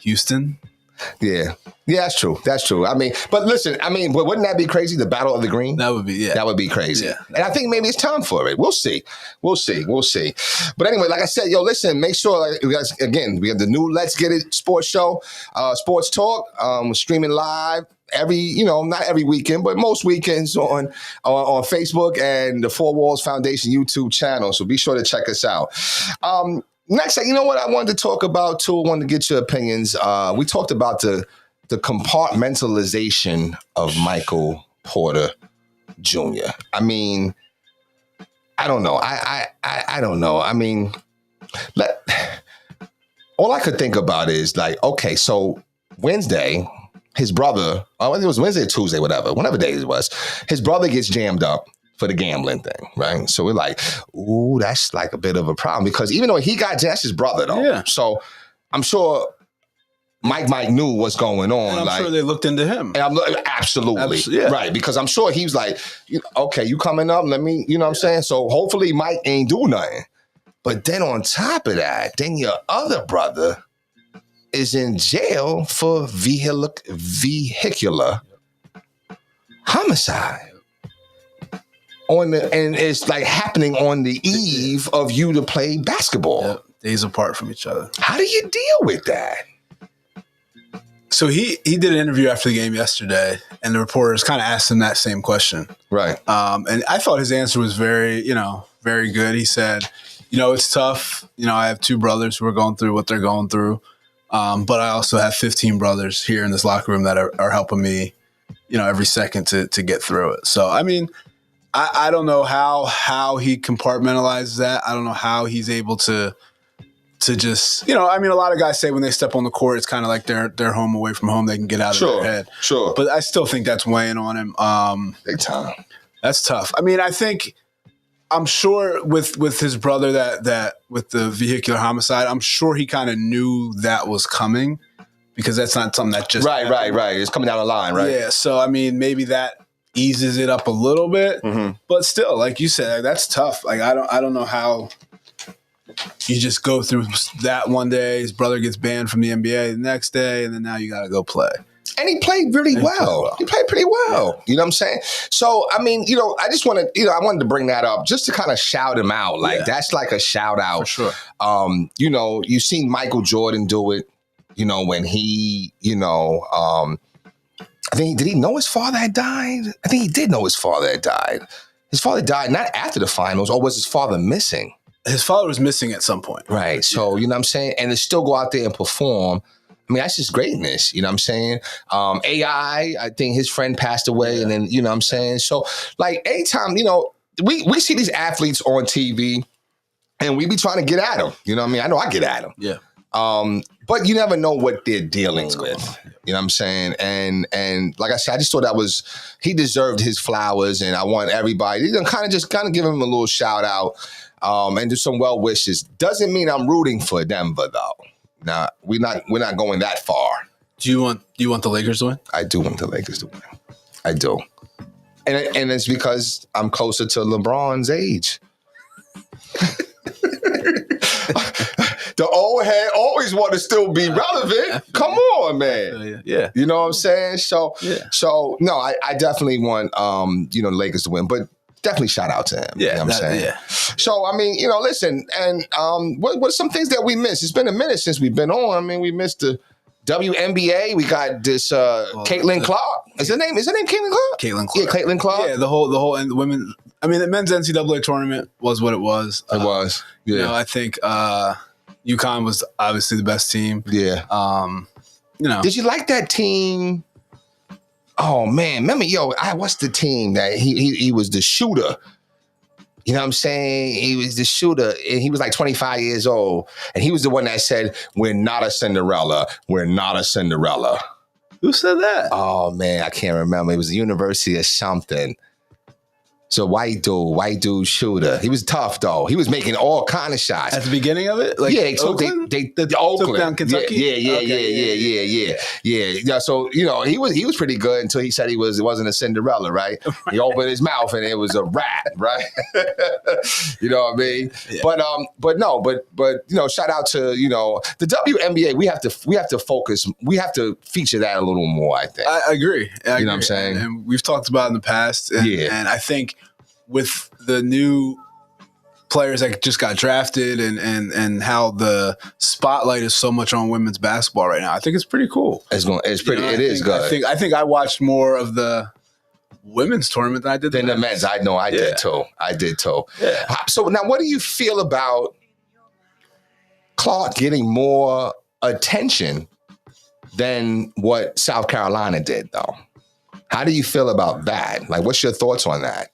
Speaker 2: Houston.
Speaker 1: Yeah, that's true. That's true. I mean, but listen, but wouldn't that be crazy? The Battle of the Green?
Speaker 2: That would be, yeah.
Speaker 1: That would be crazy.
Speaker 2: Yeah.
Speaker 1: And I think maybe it's time for it. We'll see. But anyway, like I said, listen, make sure, we have the new Let's Get It sports show, Sports Talk. We're streaming live not every weekend, but most weekends on Facebook and the Four Walls Foundation YouTube channel. So be sure to check us out. Next, you know what I wanted to talk about too? I wanted to get your opinions. We talked about the compartmentalization of Michael Porter Jr. I mean, I don't know. I don't know. I mean, all I could think about is okay, so Wednesday, his brother, it was Wednesday or Tuesday, whatever day it was, his brother gets jammed up for the gambling thing, right? So we're like, ooh, that's a bit of a problem because even though he got, that's his brother though. Yeah. So I'm sure Mike knew what's going on.
Speaker 2: And I'm sure they looked into him.
Speaker 1: And absolutely. Yeah. Right. Because I'm sure he was like, okay, you coming up, let me, you know what I'm saying? So hopefully Mike ain't do nothing. But then on top of that, then your other brother is in jail for vehicular homicide. And it's happening on the eve of you to play basketball.
Speaker 2: Yep. Days apart from each other.
Speaker 1: How do you deal with that?
Speaker 2: So he did an interview after the game yesterday, and the reporters kind of asked him that same question.
Speaker 1: Right.
Speaker 2: And I thought his answer was very good. He said, it's tough. I have two brothers who are going through what they're going through. But I also have 15 brothers here in this locker room that are helping me, every second to get through it. So, I mean, I don't know how he compartmentalizes that. I don't know how he's able to just, a lot of guys say when they step on the court, it's kind of like they're home away from home. They can get out of their head.
Speaker 1: Sure.
Speaker 2: But I still think that's weighing on him.
Speaker 1: Big time.
Speaker 2: That's tough. I mean, I'm sure with his brother that with the vehicular homicide, I'm sure he kind of knew that was coming because that's not something that just
Speaker 1: right. It's coming down the line, right?
Speaker 2: Yeah. So I mean, maybe that eases it up a little bit, but still, like you said, that's tough. I don't know how you just go through that one day. His brother gets banned from the NBA the next day, and then now you got to go play.
Speaker 1: And he played really well. He played pretty well. Yeah. You know what I'm saying? So, I mean, I just wanted, I wanted to bring that up just to kind of shout him out. That's like a shout out.
Speaker 2: For sure.
Speaker 1: You've seen Michael Jordan do it, when he, I think, did he know his father had died? I think he did know his father had died. His father died not after the finals, or was his father missing?
Speaker 2: His father was missing at some point.
Speaker 1: Right. So, you know what I'm saying? And to still go out there and perform, I mean, that's just greatness. You know what I'm saying? I think his friend passed away. Yeah. And then, you know what I'm saying? So, anytime, we see these athletes on TV and we be trying to get at them. You know what I mean? I know I get at them.
Speaker 2: Yeah.
Speaker 1: But you never know what they're dealing with. You know what I'm saying? And like I said, I just thought he deserved his flowers, and I want everybody to kind of give him a little shout out and do some well wishes. Doesn't mean I'm rooting for Denver though. Now we're not going that far.
Speaker 2: Do you want the Lakers to win?
Speaker 1: I do want the Lakers to win. I do, and it's because I'm closer to LeBron's age. The old head always want to still be relevant. Come on, man.
Speaker 2: Yeah.
Speaker 1: You know what I'm saying? So,
Speaker 2: yeah.
Speaker 1: So no, I definitely want the Lakers to win, but definitely shout out to him.
Speaker 2: Yeah,
Speaker 1: you know what I'm saying?
Speaker 2: Yeah.
Speaker 1: So I mean, listen, and what are some things that we missed? It's been a minute since we've been on. I mean, we missed the WNBA. We got this Caitlin Clark. Is her name Caitlin Clark?
Speaker 2: Caitlin Clark.
Speaker 1: Yeah, Caitlin Clark.
Speaker 2: Yeah, the whole and the women I mean, the men's NCAA tournament was what it was.
Speaker 1: It was. Yeah.
Speaker 2: You know, I think UConn was obviously the best team.
Speaker 1: Yeah.
Speaker 2: You know,
Speaker 1: Did you like that team? Oh man, remember, what's the team that he was the shooter? You know what I'm saying? He was the shooter, and he was like 25 years old, and he was the one that said, "We're not a Cinderella. We're not a Cinderella."
Speaker 2: who said that?
Speaker 1: Oh man, I can't remember. It was the University of something. So white dude shooter. He was tough though. He was making all kind of shots.
Speaker 2: At the beginning of it, like
Speaker 1: yeah, they
Speaker 2: Oakland?
Speaker 1: they Oakland
Speaker 2: Took down Kentucky?
Speaker 1: Yeah. So he was pretty good until he said it wasn't a Cinderella, right? He opened his mouth and it was a rat, right? You know what I mean?
Speaker 2: Yeah.
Speaker 1: But shout out to the WNBA. We have to focus. We have to feature that a little more. I think.
Speaker 2: I agree.
Speaker 1: You know what I'm saying?
Speaker 2: And we've talked about it in the past. And I think with the new players that just got drafted and how the spotlight is so much on women's basketball right now, I think it's pretty cool.
Speaker 1: It's pretty. It is good.
Speaker 2: I think I watched more of the women's tournament than I did
Speaker 1: the men's. I know. I did too.
Speaker 2: Yeah.
Speaker 1: So now, what do you feel about Clark getting more attention than what South Carolina did, though? How do you feel about that? Like, what's your thoughts on that?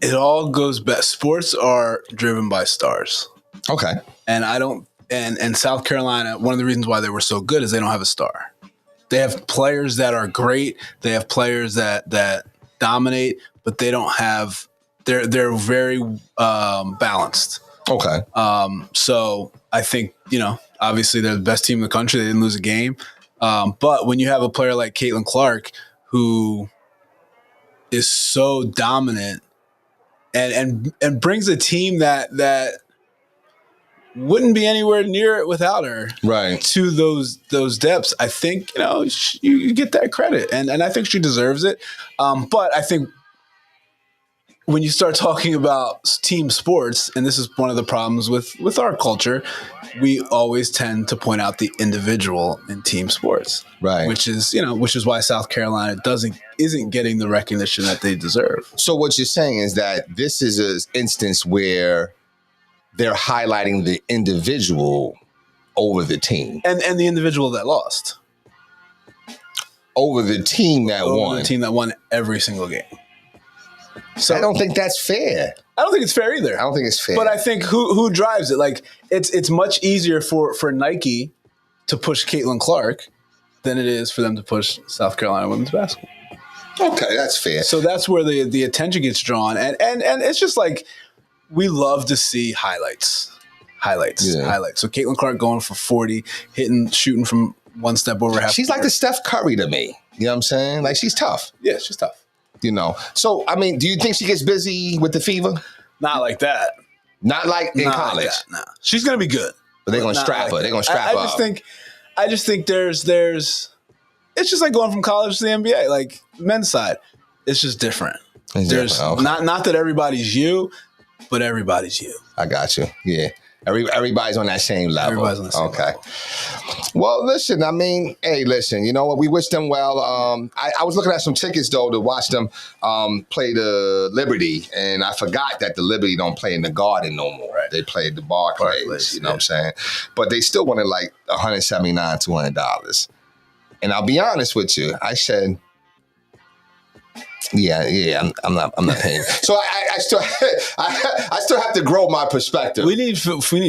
Speaker 2: It all goes back. Sports are driven by stars.
Speaker 1: Okay.
Speaker 2: And and South Carolina, one of the reasons why they were so good is they don't have a star. They have players that are great. They have players that dominate, but they don't have, they're very balanced.
Speaker 1: Okay.
Speaker 2: So I think, obviously they're the best team in the country. They didn't lose a game. But when you have a player like Caitlin Clark, who is so dominant and brings a team that wouldn't be anywhere near it without her,
Speaker 1: right,
Speaker 2: to those depths, I think you get that credit, and I think she deserves it. But I think when you start talking about team sports, and this is one of the problems with our culture, we always tend to point out the individual in team sports,
Speaker 1: right?
Speaker 2: Which is why South Carolina isn't getting the recognition that they deserve.
Speaker 1: So what you're saying is that this is an instance where they're highlighting the individual over the team,
Speaker 2: and the individual that lost
Speaker 1: over the team that won,
Speaker 2: the team that won every single game. So
Speaker 1: I don't think that's fair.
Speaker 2: I don't think it's fair either.
Speaker 1: I don't think it's fair.
Speaker 2: But I think who drives it? Like it's much easier for Nike to push Caitlin Clark than it is for them to push South Carolina women's basketball.
Speaker 1: Okay, that's fair.
Speaker 2: So that's where the attention gets drawn, and it's just like we love to see highlights. So Caitlin Clark going for 40, shooting from one step over half.
Speaker 1: She's like the Steph Curry to me. You know what I'm saying? Like she's tough.
Speaker 2: Yeah, she's tough.
Speaker 1: So, I mean, do you think she gets busy with the fever?
Speaker 2: Not like that.
Speaker 1: Not like in college.
Speaker 2: Like no. She's going to be good.
Speaker 1: But they're going to strap her. They're going to strap her up.
Speaker 2: I just think there's it's just like going from college to the NBA, like men's side. It's just different. Okay. Not that everybody's you, but everybody's you.
Speaker 1: I got you. Yeah. Everybody's on that same level.
Speaker 2: Everybody's on the same level.
Speaker 1: Well, listen, I mean, hey, listen, you know what? We wish them well. I was looking at some tickets, though, to watch them play the Liberty, and I forgot that the Liberty don't play in the Garden no more. Right. They played the Barclays, you know what I'm saying? But they still wanted like $179, $200. And I'll be honest with you, I said, yeah, I'm not paying. So I still have to grow my perspective.
Speaker 2: We need Philly. We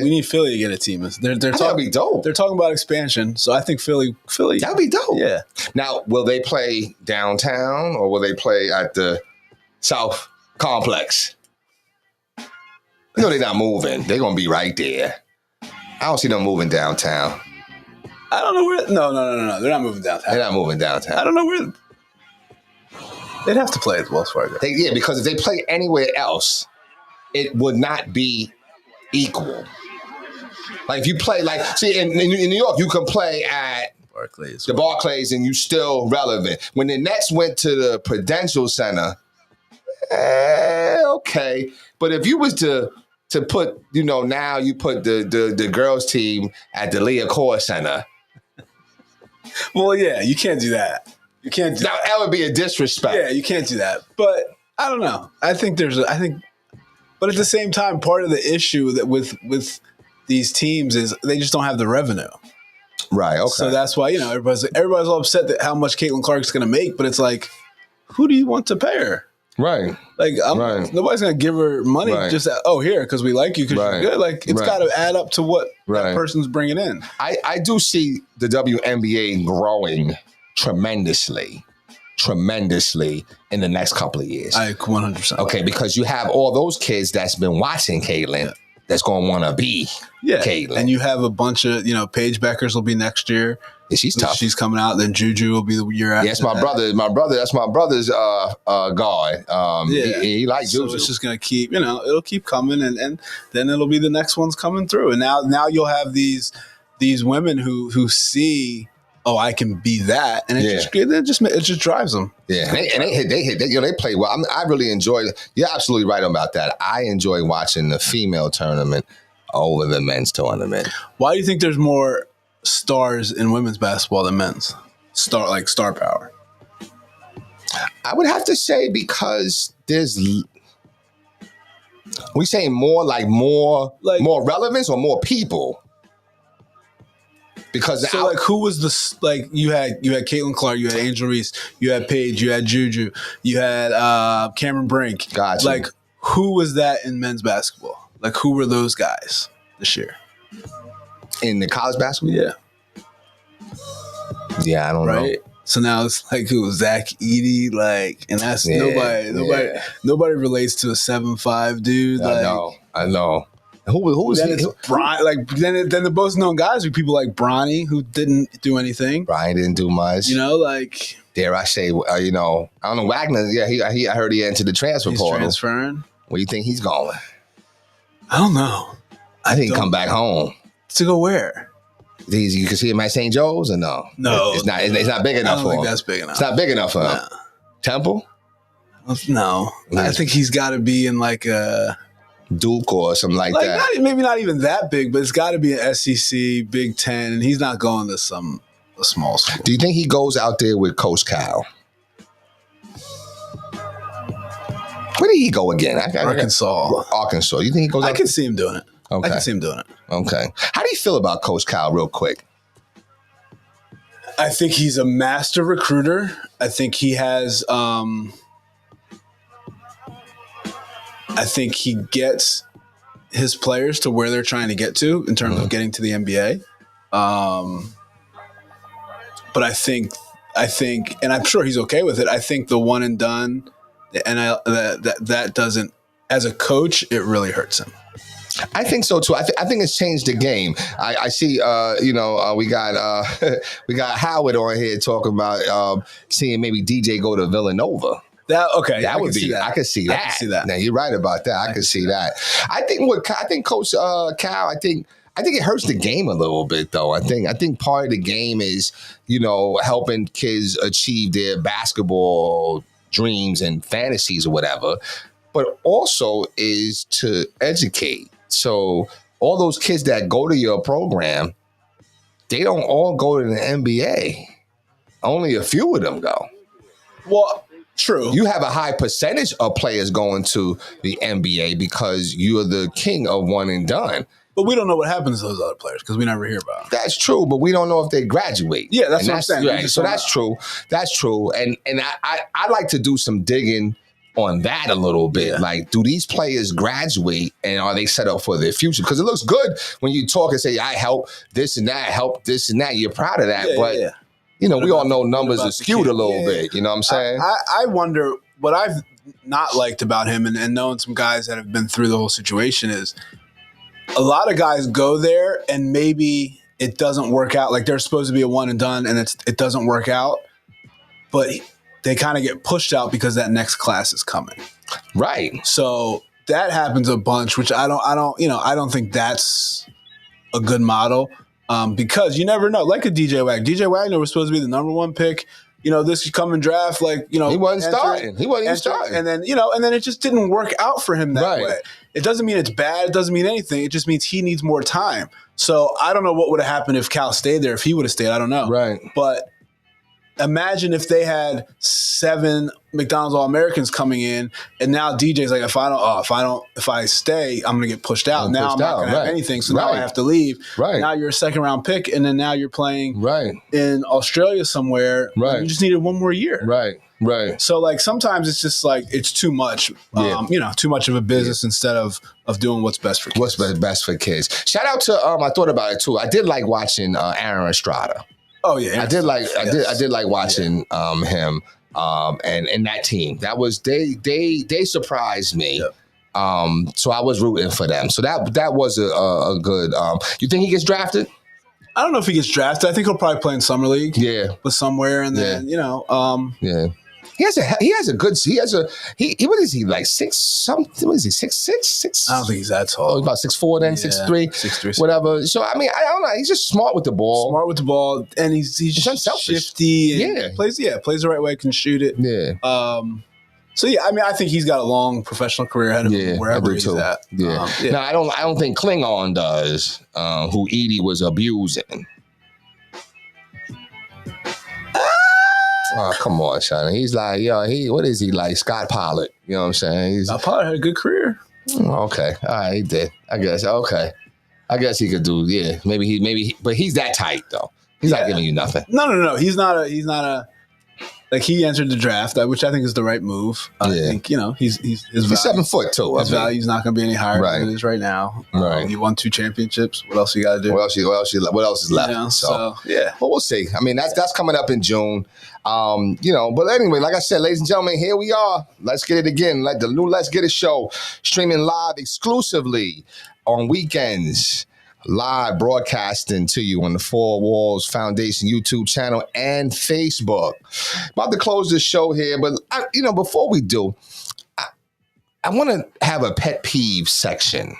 Speaker 2: need Philly to get a team. They're
Speaker 1: that'd be dope.
Speaker 2: They're talking about expansion, so I think Philly.
Speaker 1: That'd be dope.
Speaker 2: Yeah.
Speaker 1: Now, will they play downtown or will they play at the South Complex? They're not moving. They're gonna be right there. I don't see them moving downtown.
Speaker 2: I don't know where. No. They're not moving downtown.
Speaker 1: They're not moving downtown.
Speaker 2: I don't know where. They'd have to play at the Wells Fargo.
Speaker 1: Because if they play anywhere else, it would not be equal. Like if you play, in New York, you can play at the Barclays and you still relevant. When the Nets went to the Prudential Center, okay. But if you was to put, now you put the girls team at the Leah Core Center.
Speaker 2: Well, yeah, you can't do that. You can't do
Speaker 1: that would be a disrespect.
Speaker 2: Yeah, you can't do that. But I don't know. I think, but at the same time, part of the issue that with these teams is they just don't have the revenue.
Speaker 1: Right. Okay.
Speaker 2: So that's why, everybody's all upset that how much Caitlin Clark's going to make, but it's like, who do you want to pay her?
Speaker 1: Right.
Speaker 2: Like, nobody's going to give her money just, here, because we like you, because you're good. Like, it's got to add up to what that person's bringing in.
Speaker 1: I do see the WNBA growing tremendously in the next couple of years.
Speaker 2: I 100%.
Speaker 1: Okay, because you have all those kids that's been watching Caitlin that's going to want to be Caitlin.
Speaker 2: And you have a bunch of, Paige Beckers will be next year.
Speaker 1: Yeah, she's tough.
Speaker 2: She's coming out. Then Juju will be the year after.
Speaker 1: Yes, my brother. That's my brother's guy. He likes Juju.
Speaker 2: So it's just going to keep, it'll keep coming, and then it'll be the next ones coming through. And now you'll have these women who see, I can be that, and it just drives them.
Speaker 1: Yeah, and they play well. I really enjoy. You're absolutely right about that. I enjoy watching the female tournament over the men's tournament.
Speaker 2: Why do you think there's more stars in women's basketball than men's? Star power.
Speaker 1: I would have to say because there's. We saying more relevance or more people. Because
Speaker 2: who was you had Caitlin Clark, you had Angel Reese, you had Paige, you had Juju, you had Cameron Brink.
Speaker 1: Gotcha.
Speaker 2: Like, who was that in men's basketball? Like, who were those guys this year
Speaker 1: in the college basketball?
Speaker 2: Yeah,
Speaker 1: I don't know.
Speaker 2: So now it's like, who, Zach Edey, and that's nobody relates to a 7'5" dude.
Speaker 1: I know. Who was he?
Speaker 2: Brian, then the most known guys are people like Bronny, who didn't do anything.
Speaker 1: Brian didn't do much. Dare I say, I don't know, Wagner. Yeah, I heard he entered the transfer portal.
Speaker 2: Transferring.
Speaker 1: Where do you think he's going?
Speaker 2: I don't know.
Speaker 1: I think he come back home.
Speaker 2: To go where?
Speaker 1: You can see him at St. Joe's or no?
Speaker 2: No,
Speaker 1: it's not. It's not big enough for him.
Speaker 2: That's big enough.
Speaker 1: It's not big enough for him. Temple?
Speaker 2: No, I think he's got to be in a
Speaker 1: Duke or something like that.
Speaker 2: Maybe not even that big, but it's got to be an SEC, Big Ten, and he's not going to a small school.
Speaker 1: Do you think he goes out there with Coach Cal? Where did he go again?
Speaker 2: Arkansas.
Speaker 1: Arkansas. You think he goes out?
Speaker 2: I can see him doing it.
Speaker 1: Okay.
Speaker 2: I can see him doing it.
Speaker 1: Okay. How do you feel about Coach Cal real quick?
Speaker 2: I think he's a master recruiter. I think he has I think he gets his players to where they're trying to get to in terms of getting to the NBA. But I think, and I'm sure he's okay with it. I think the one and done, that doesn't, as a coach, it really hurts him.
Speaker 1: I think so too. I think it's changed the game. I see. We got Howard on here talking about seeing maybe DJ go to Villanova.
Speaker 2: That
Speaker 1: would be. I could see that. Now you're right about that. I could see that. I think Coach Cal. I think it hurts the game a little bit though. I think part of the game is helping kids achieve their basketball dreams and fantasies or whatever, but also is to educate. So all those kids that go to your program, they don't all go to the NBA. Only a few of them go.
Speaker 2: Well. True.
Speaker 1: You have a high percentage of players going to the NBA because you are the king of one and done.
Speaker 2: But we don't know what happens to those other players because we never hear about them.
Speaker 1: That's true, but we don't know if they graduate.
Speaker 2: Yeah, that's what I'm saying.
Speaker 1: Right. So that's true. That's true. And I like to do some digging on that a little bit. Yeah. Like, do these players graduate and are they set up for their future? Because it looks good when you talk and say, I help this and that. You're proud of that. We all know numbers are skewed a little bit. You know what I'm saying?
Speaker 2: I wonder what I've not liked about him and knowing some guys that have been through the whole situation is a lot of guys go there and maybe it doesn't work out. Like they're supposed to be a one and done and it doesn't work out. But they kind of get pushed out because that next class is coming.
Speaker 1: Right.
Speaker 2: So that happens a bunch, which I don't think that's a good model. Because you never know, like a DJ Wagner. DJ Wagner was supposed to be the number one pick. This coming draft,
Speaker 1: he wasn't starting. He wasn't even starting.
Speaker 2: And then, it just didn't work out for him that way. It doesn't mean it's bad. It doesn't mean anything. It just means he needs more time. So I don't know what would have happened if Cal stayed there. If he would have stayed, I don't know.
Speaker 1: Right.
Speaker 2: But imagine if they had 7 McDonald's All-Americans coming in, and now DJ's like, if I stay, I'm gonna get pushed out. Now I'm not gonna have anything, so now I have to leave.
Speaker 1: Right.
Speaker 2: Now you're a 2nd-round pick, and then now you're playing
Speaker 1: Right.
Speaker 2: in Australia somewhere.
Speaker 1: Right.
Speaker 2: You just needed 1 more year.
Speaker 1: Right. Right.
Speaker 2: So like sometimes it's just like it's too much, too much of a business instead of doing what's best for kids.
Speaker 1: What's best for kids. Shout out to I thought about it too. I did like watching Aaron Estrada.
Speaker 2: Oh yeah,
Speaker 1: I did like watching him and that team. That was they surprised me. Yeah. So I was rooting for them. So that was a good. You think he gets drafted?
Speaker 2: I don't know if he gets drafted. I think he'll probably play in summer league.
Speaker 1: Yeah,
Speaker 2: but somewhere, and then
Speaker 1: yeah. He has what is he like 6 something? What is he 6'6"?
Speaker 2: I don't think he's that tall.
Speaker 1: Oh, about 6'4", then 6'3",
Speaker 2: 6'3",
Speaker 1: whatever. So I mean, I don't know. He's just smart with the ball.
Speaker 2: And he's
Speaker 1: unselfish.
Speaker 2: Shifty. And plays the right way, can shoot it.
Speaker 1: Yeah.
Speaker 2: So yeah, I mean, I think he's got a long professional career ahead of him wherever he's at.
Speaker 1: Yeah. Now I don't think Klingon does. Who Edie was abusing. Oh, come on, son. He's like, what is he like? Scott Pollard. You know what I'm saying?
Speaker 2: Scott Pollard had a good career.
Speaker 1: Okay. All right, he did. I guess. Okay. I guess he could do, maybe but he's that tight though. He's not giving you nothing.
Speaker 2: No. He's not a like he entered the draft, which I think is the right move. I think, he's
Speaker 1: 7 foot too.
Speaker 2: His value's not going to be any higher than it is right now.
Speaker 1: Right.
Speaker 2: He won 2 championships. What else you got to do?
Speaker 1: What else is left?
Speaker 2: So yeah.
Speaker 1: But we'll see. I mean, that's coming up in June. But anyway, like I said, ladies and gentlemen, here we are. Let's get it again. Like the new Let's Get It show, streaming live exclusively on weekends. Live broadcasting to you on the Four Walls Foundation YouTube channel and Facebook. About to close this show here, but before we do, I want to have a pet peeve section.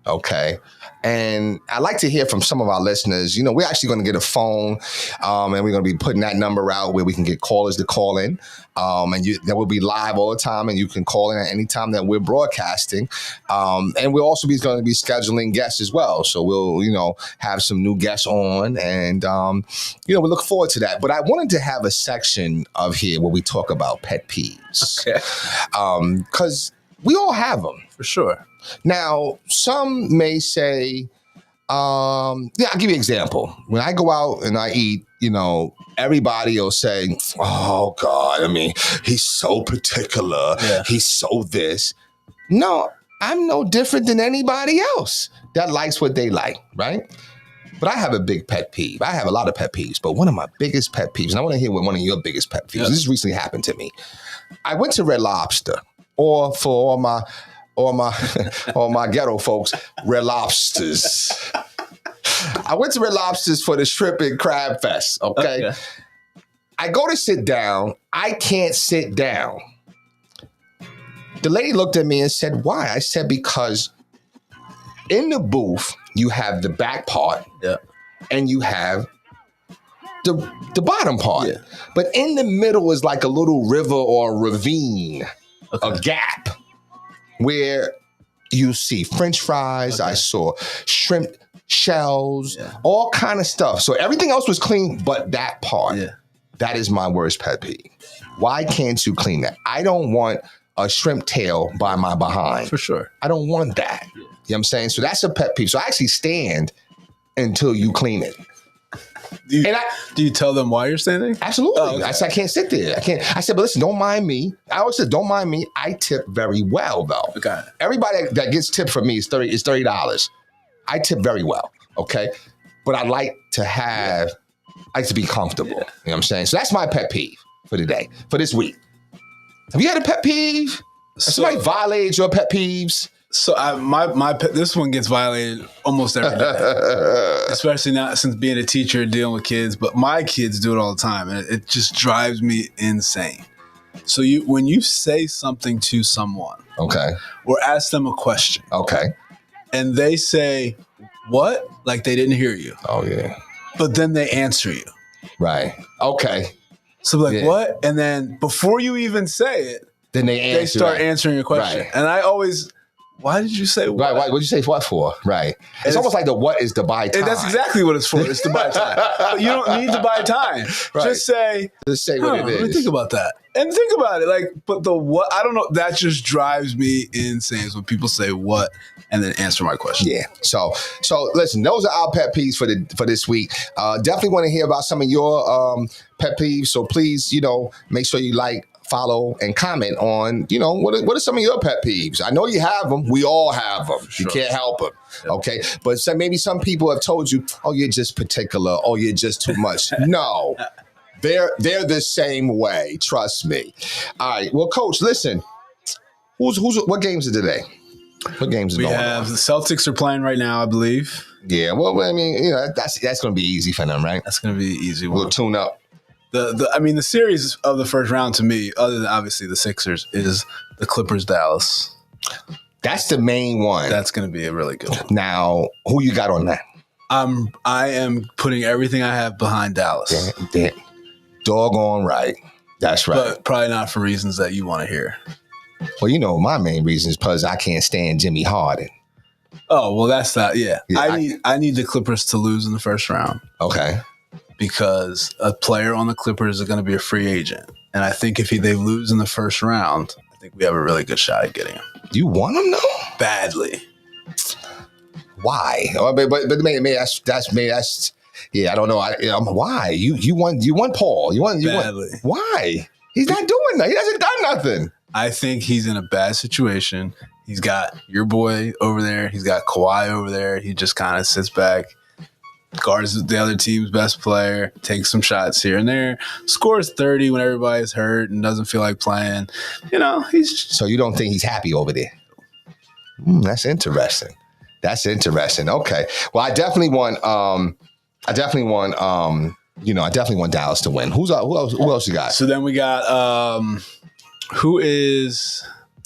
Speaker 1: Okay. And I'd like to hear from some of our listeners. We're actually going to get a phone, and we're going to be putting that number out where we can get callers to call in. That will be live all the time, and you can call in at any time that we're broadcasting. And we'll also be going to be scheduling guests as well. So we'll, have some new guests on, and we look forward to that. But I wanted to have a section of here where we talk about pet peeves.
Speaker 2: Okay.
Speaker 1: Because we all have them.
Speaker 2: For sure.
Speaker 1: Now, some may say, I'll give you an example. When I go out and I eat, everybody will say, oh, God, I mean, he's so particular. Yeah. He's so this. No, I'm no different than anybody else that likes what they like, right? But I have a big pet peeve. I have a lot of pet peeves, but one of my biggest pet peeves, and I want to hear what one of your biggest pet peeves. This recently happened to me. I went to Red Lobster, or for all my ghetto folks, Red Lobsters. I went to Red Lobsters for the Shrimp and Crab Fest, okay? I go to sit down. I can't sit down. The lady looked at me and said, why? I said, because in the booth, you have the back part and you have the bottom part. Yeah. But in the middle is like a little river or a ravine, a gap, where you see French fries, I saw shrimp shells, all kind of stuff. So everything else was clean, but that part. Yeah. That is my worst pet peeve. Why can't you clean that? I don't want a shrimp tail by my behind.
Speaker 2: For sure.
Speaker 1: I don't want that. You know what I'm saying? So that's a pet peeve. So I actually stand until you clean it.
Speaker 2: Do you tell them why you're standing?
Speaker 1: Absolutely. Oh, okay. I said, I can't sit there. I can't. I said, but listen, don't mind me. I always said, don't mind me. I tip very well, though.
Speaker 2: Okay.
Speaker 1: Everybody that gets tipped from me is $30. I tip very well. Okay. But I like to be comfortable. Yeah. You know what I'm saying? So that's my pet peeve for today, for this week. Have you had a pet peeve? Somebody violated your pet peeves?
Speaker 2: So this one gets violated almost every day, especially now since being a teacher dealing with kids. But my kids do it all the time, and it just drives me insane. So when you say something to someone, or ask them a question, and they say what, like they didn't hear you.
Speaker 1: Oh yeah.
Speaker 2: But then they answer you.
Speaker 1: Right. Okay.
Speaker 2: So what? And then before you even say it,
Speaker 1: then they
Speaker 2: start answering your question. Right. And I always, why did you say what?
Speaker 1: Right. What'd you say what for? Right. It's almost like the what is to buy time.
Speaker 2: And that's exactly what it's for. It's to buy time. But you don't need to buy time.
Speaker 1: Right.
Speaker 2: Just say what it is. Let me think about that. And think about it. Like, but the what, I don't know. That just drives me insane when people say what and then answer my question.
Speaker 1: Yeah. So listen, those are our pet peeves for this week. Definitely want to hear about some of your pet peeves. So please, make sure you like, follow, and comment on, what are some of your pet peeves? I know you have them. We all have them. Sure. You can't help them. Yep. Okay. But maybe some people have told you, oh, you're just particular. Oh, you're just too much. No, they're the same way. Trust me. All right. Well, Coach, listen, what games are today? What games are going on? We have
Speaker 2: the Celtics are playing right now, I believe.
Speaker 1: Yeah. Well, I mean, that's going to be easy for them, right?
Speaker 2: That's going to be easy.
Speaker 1: We'll tune up.
Speaker 2: The series of the first round to me, other than obviously the Sixers, is the Clippers Dallas.
Speaker 1: That's the main one.
Speaker 2: That's going to be a really good one.
Speaker 1: Now, who you got on that?
Speaker 2: I am putting everything I have behind Dallas.
Speaker 1: Damn. Doggone right. That's right.
Speaker 2: But probably not for reasons that you want to hear.
Speaker 1: Well, my main reason is because I can't stand Jimmy Harden.
Speaker 2: Oh, well, that's not. Yeah. I need the Clippers to lose in the first round.
Speaker 1: Okay.
Speaker 2: Because a player on the Clippers is going to be a free agent. And I think if they lose in the first round, I think we have a really good shot at getting him.
Speaker 1: You want him, though?
Speaker 2: Badly.
Speaker 1: Why? But maybe that's yeah, I don't know. Why? You want Paul. You want why? He's not doing that. He hasn't done nothing.
Speaker 2: I think he's in a bad situation. He's got your boy over there. He's got Kawhi over there. He just kind of sits back, guards the other team's best player, takes some shots here and there, scores 30 when everybody's hurt and doesn't feel like playing.
Speaker 1: So you don't think he's happy over there? That's interesting. Okay. Well, I definitely want Dallas to win. Who else you got?
Speaker 2: So then we got who is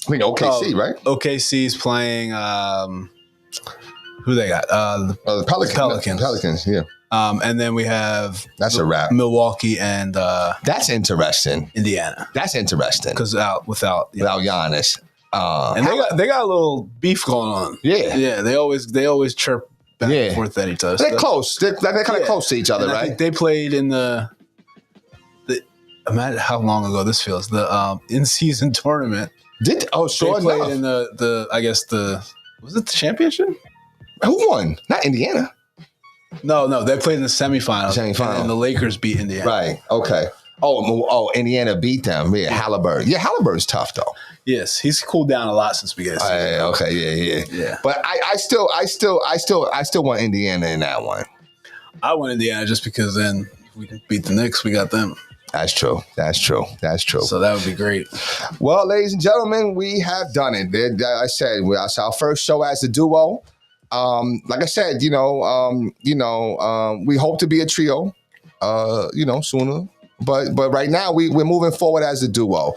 Speaker 1: OKC, right?
Speaker 2: OKC's playing who they got?
Speaker 1: The Pelicans. Pelicans, yeah.
Speaker 2: And then we have
Speaker 1: a wrap.
Speaker 2: Milwaukee and
Speaker 1: that's interesting.
Speaker 2: Indiana.
Speaker 1: That's interesting
Speaker 2: because without
Speaker 1: Giannis,
Speaker 2: and they got a little beef going on.
Speaker 1: Yeah.
Speaker 2: They always chirp back and forth at each other.
Speaker 1: They're close. They're kind of close to each other,
Speaker 2: and
Speaker 1: right?
Speaker 2: I think they played in the. Imagine how long ago this feels. The in-season tournament.
Speaker 1: Sure
Speaker 2: they played in was it the championship?
Speaker 1: Who won? Not Indiana.
Speaker 2: No, they played in the semifinals. And the Lakers beat Indiana.
Speaker 1: Right. Okay. Oh, Indiana beat them. Yeah, Halliburton. Yeah, Halliburton's tough though.
Speaker 2: Yes, he's cooled down a lot since we got.
Speaker 1: Okay. Yeah. But I still want Indiana in that one.
Speaker 2: I want Indiana just because then we can beat the Knicks. We got them.
Speaker 1: That's true.
Speaker 2: So that would be great.
Speaker 1: Well, ladies and gentlemen, we have done it. I said it's our first show as a duo. Like I said, we hope to be a trio, sooner. But right now we're moving forward as a duo.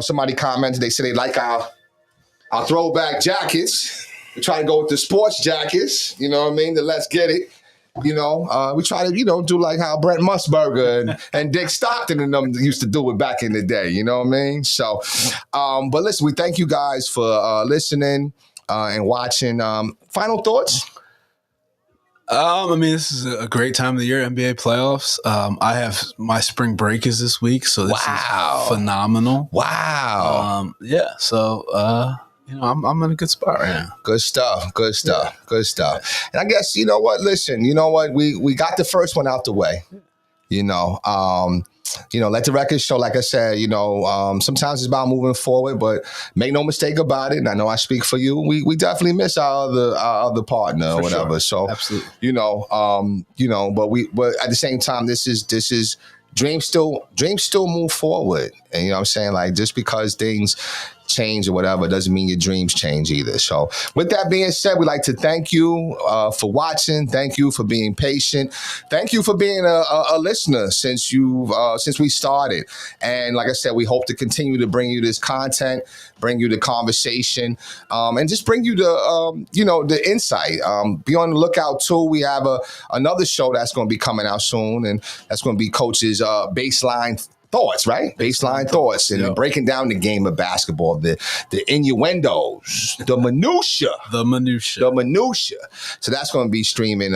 Speaker 1: Somebody commented, they said they like our throwback jackets. We try to go with the sports jackets, the Let's Get It. We try to, do like how Brent Musburger and Dick Stockton and them used to do it back in the day. You know what I mean? So, but listen, we thank you guys for listening and watching. Final thoughts?
Speaker 2: This is a great time of the year, NBA playoffs. I have my spring break is this week, so this is phenomenal.
Speaker 1: Wow.
Speaker 2: So I'm in a good spot right now.
Speaker 1: Good stuff. And I guess, listen, we got the first one out the way. Let the record show, like I said, sometimes it's about moving forward, but make no mistake about it. And I know I speak for you. We definitely miss our other partner or whatever.
Speaker 2: Sure.
Speaker 1: So,
Speaker 2: absolutely.
Speaker 1: But at the same time, this is dreams still move forward. And I'm saying, like, just because things change or whatever doesn't mean your dreams change either. So with that being said, we'd like to thank you for watching. Thank you for being patient. Thank you for being a listener since we started. And like I said, we hope to continue to bring you this content, bring you the conversation, and just bring you the insight. Be on the lookout too. We have another show that's going to be coming out soon, and that's going to be Coach's baseline thoughts, right? Baseline thoughts, and
Speaker 2: Yep.
Speaker 1: breaking down the game of basketball, the innuendos, the minutia.
Speaker 2: The minutia.
Speaker 1: The minutia. So that's going to be streaming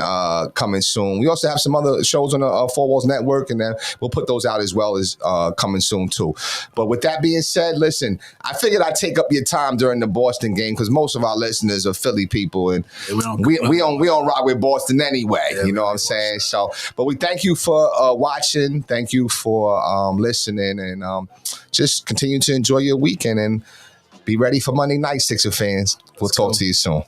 Speaker 1: coming soon. We also have some other shows on the Four Walls Network, and then we'll put those out as well as coming soon too. But with that being said, listen, I figured I'd take up your time during the Boston game because most of our listeners are Philly people, and we don't rock with Boston anyway. You know what I'm saying? So, but we thank you for watching. Thank you for listening, and just continue to enjoy your weekend and be ready for Monday night, Sixer fans. We'll talk to you soon.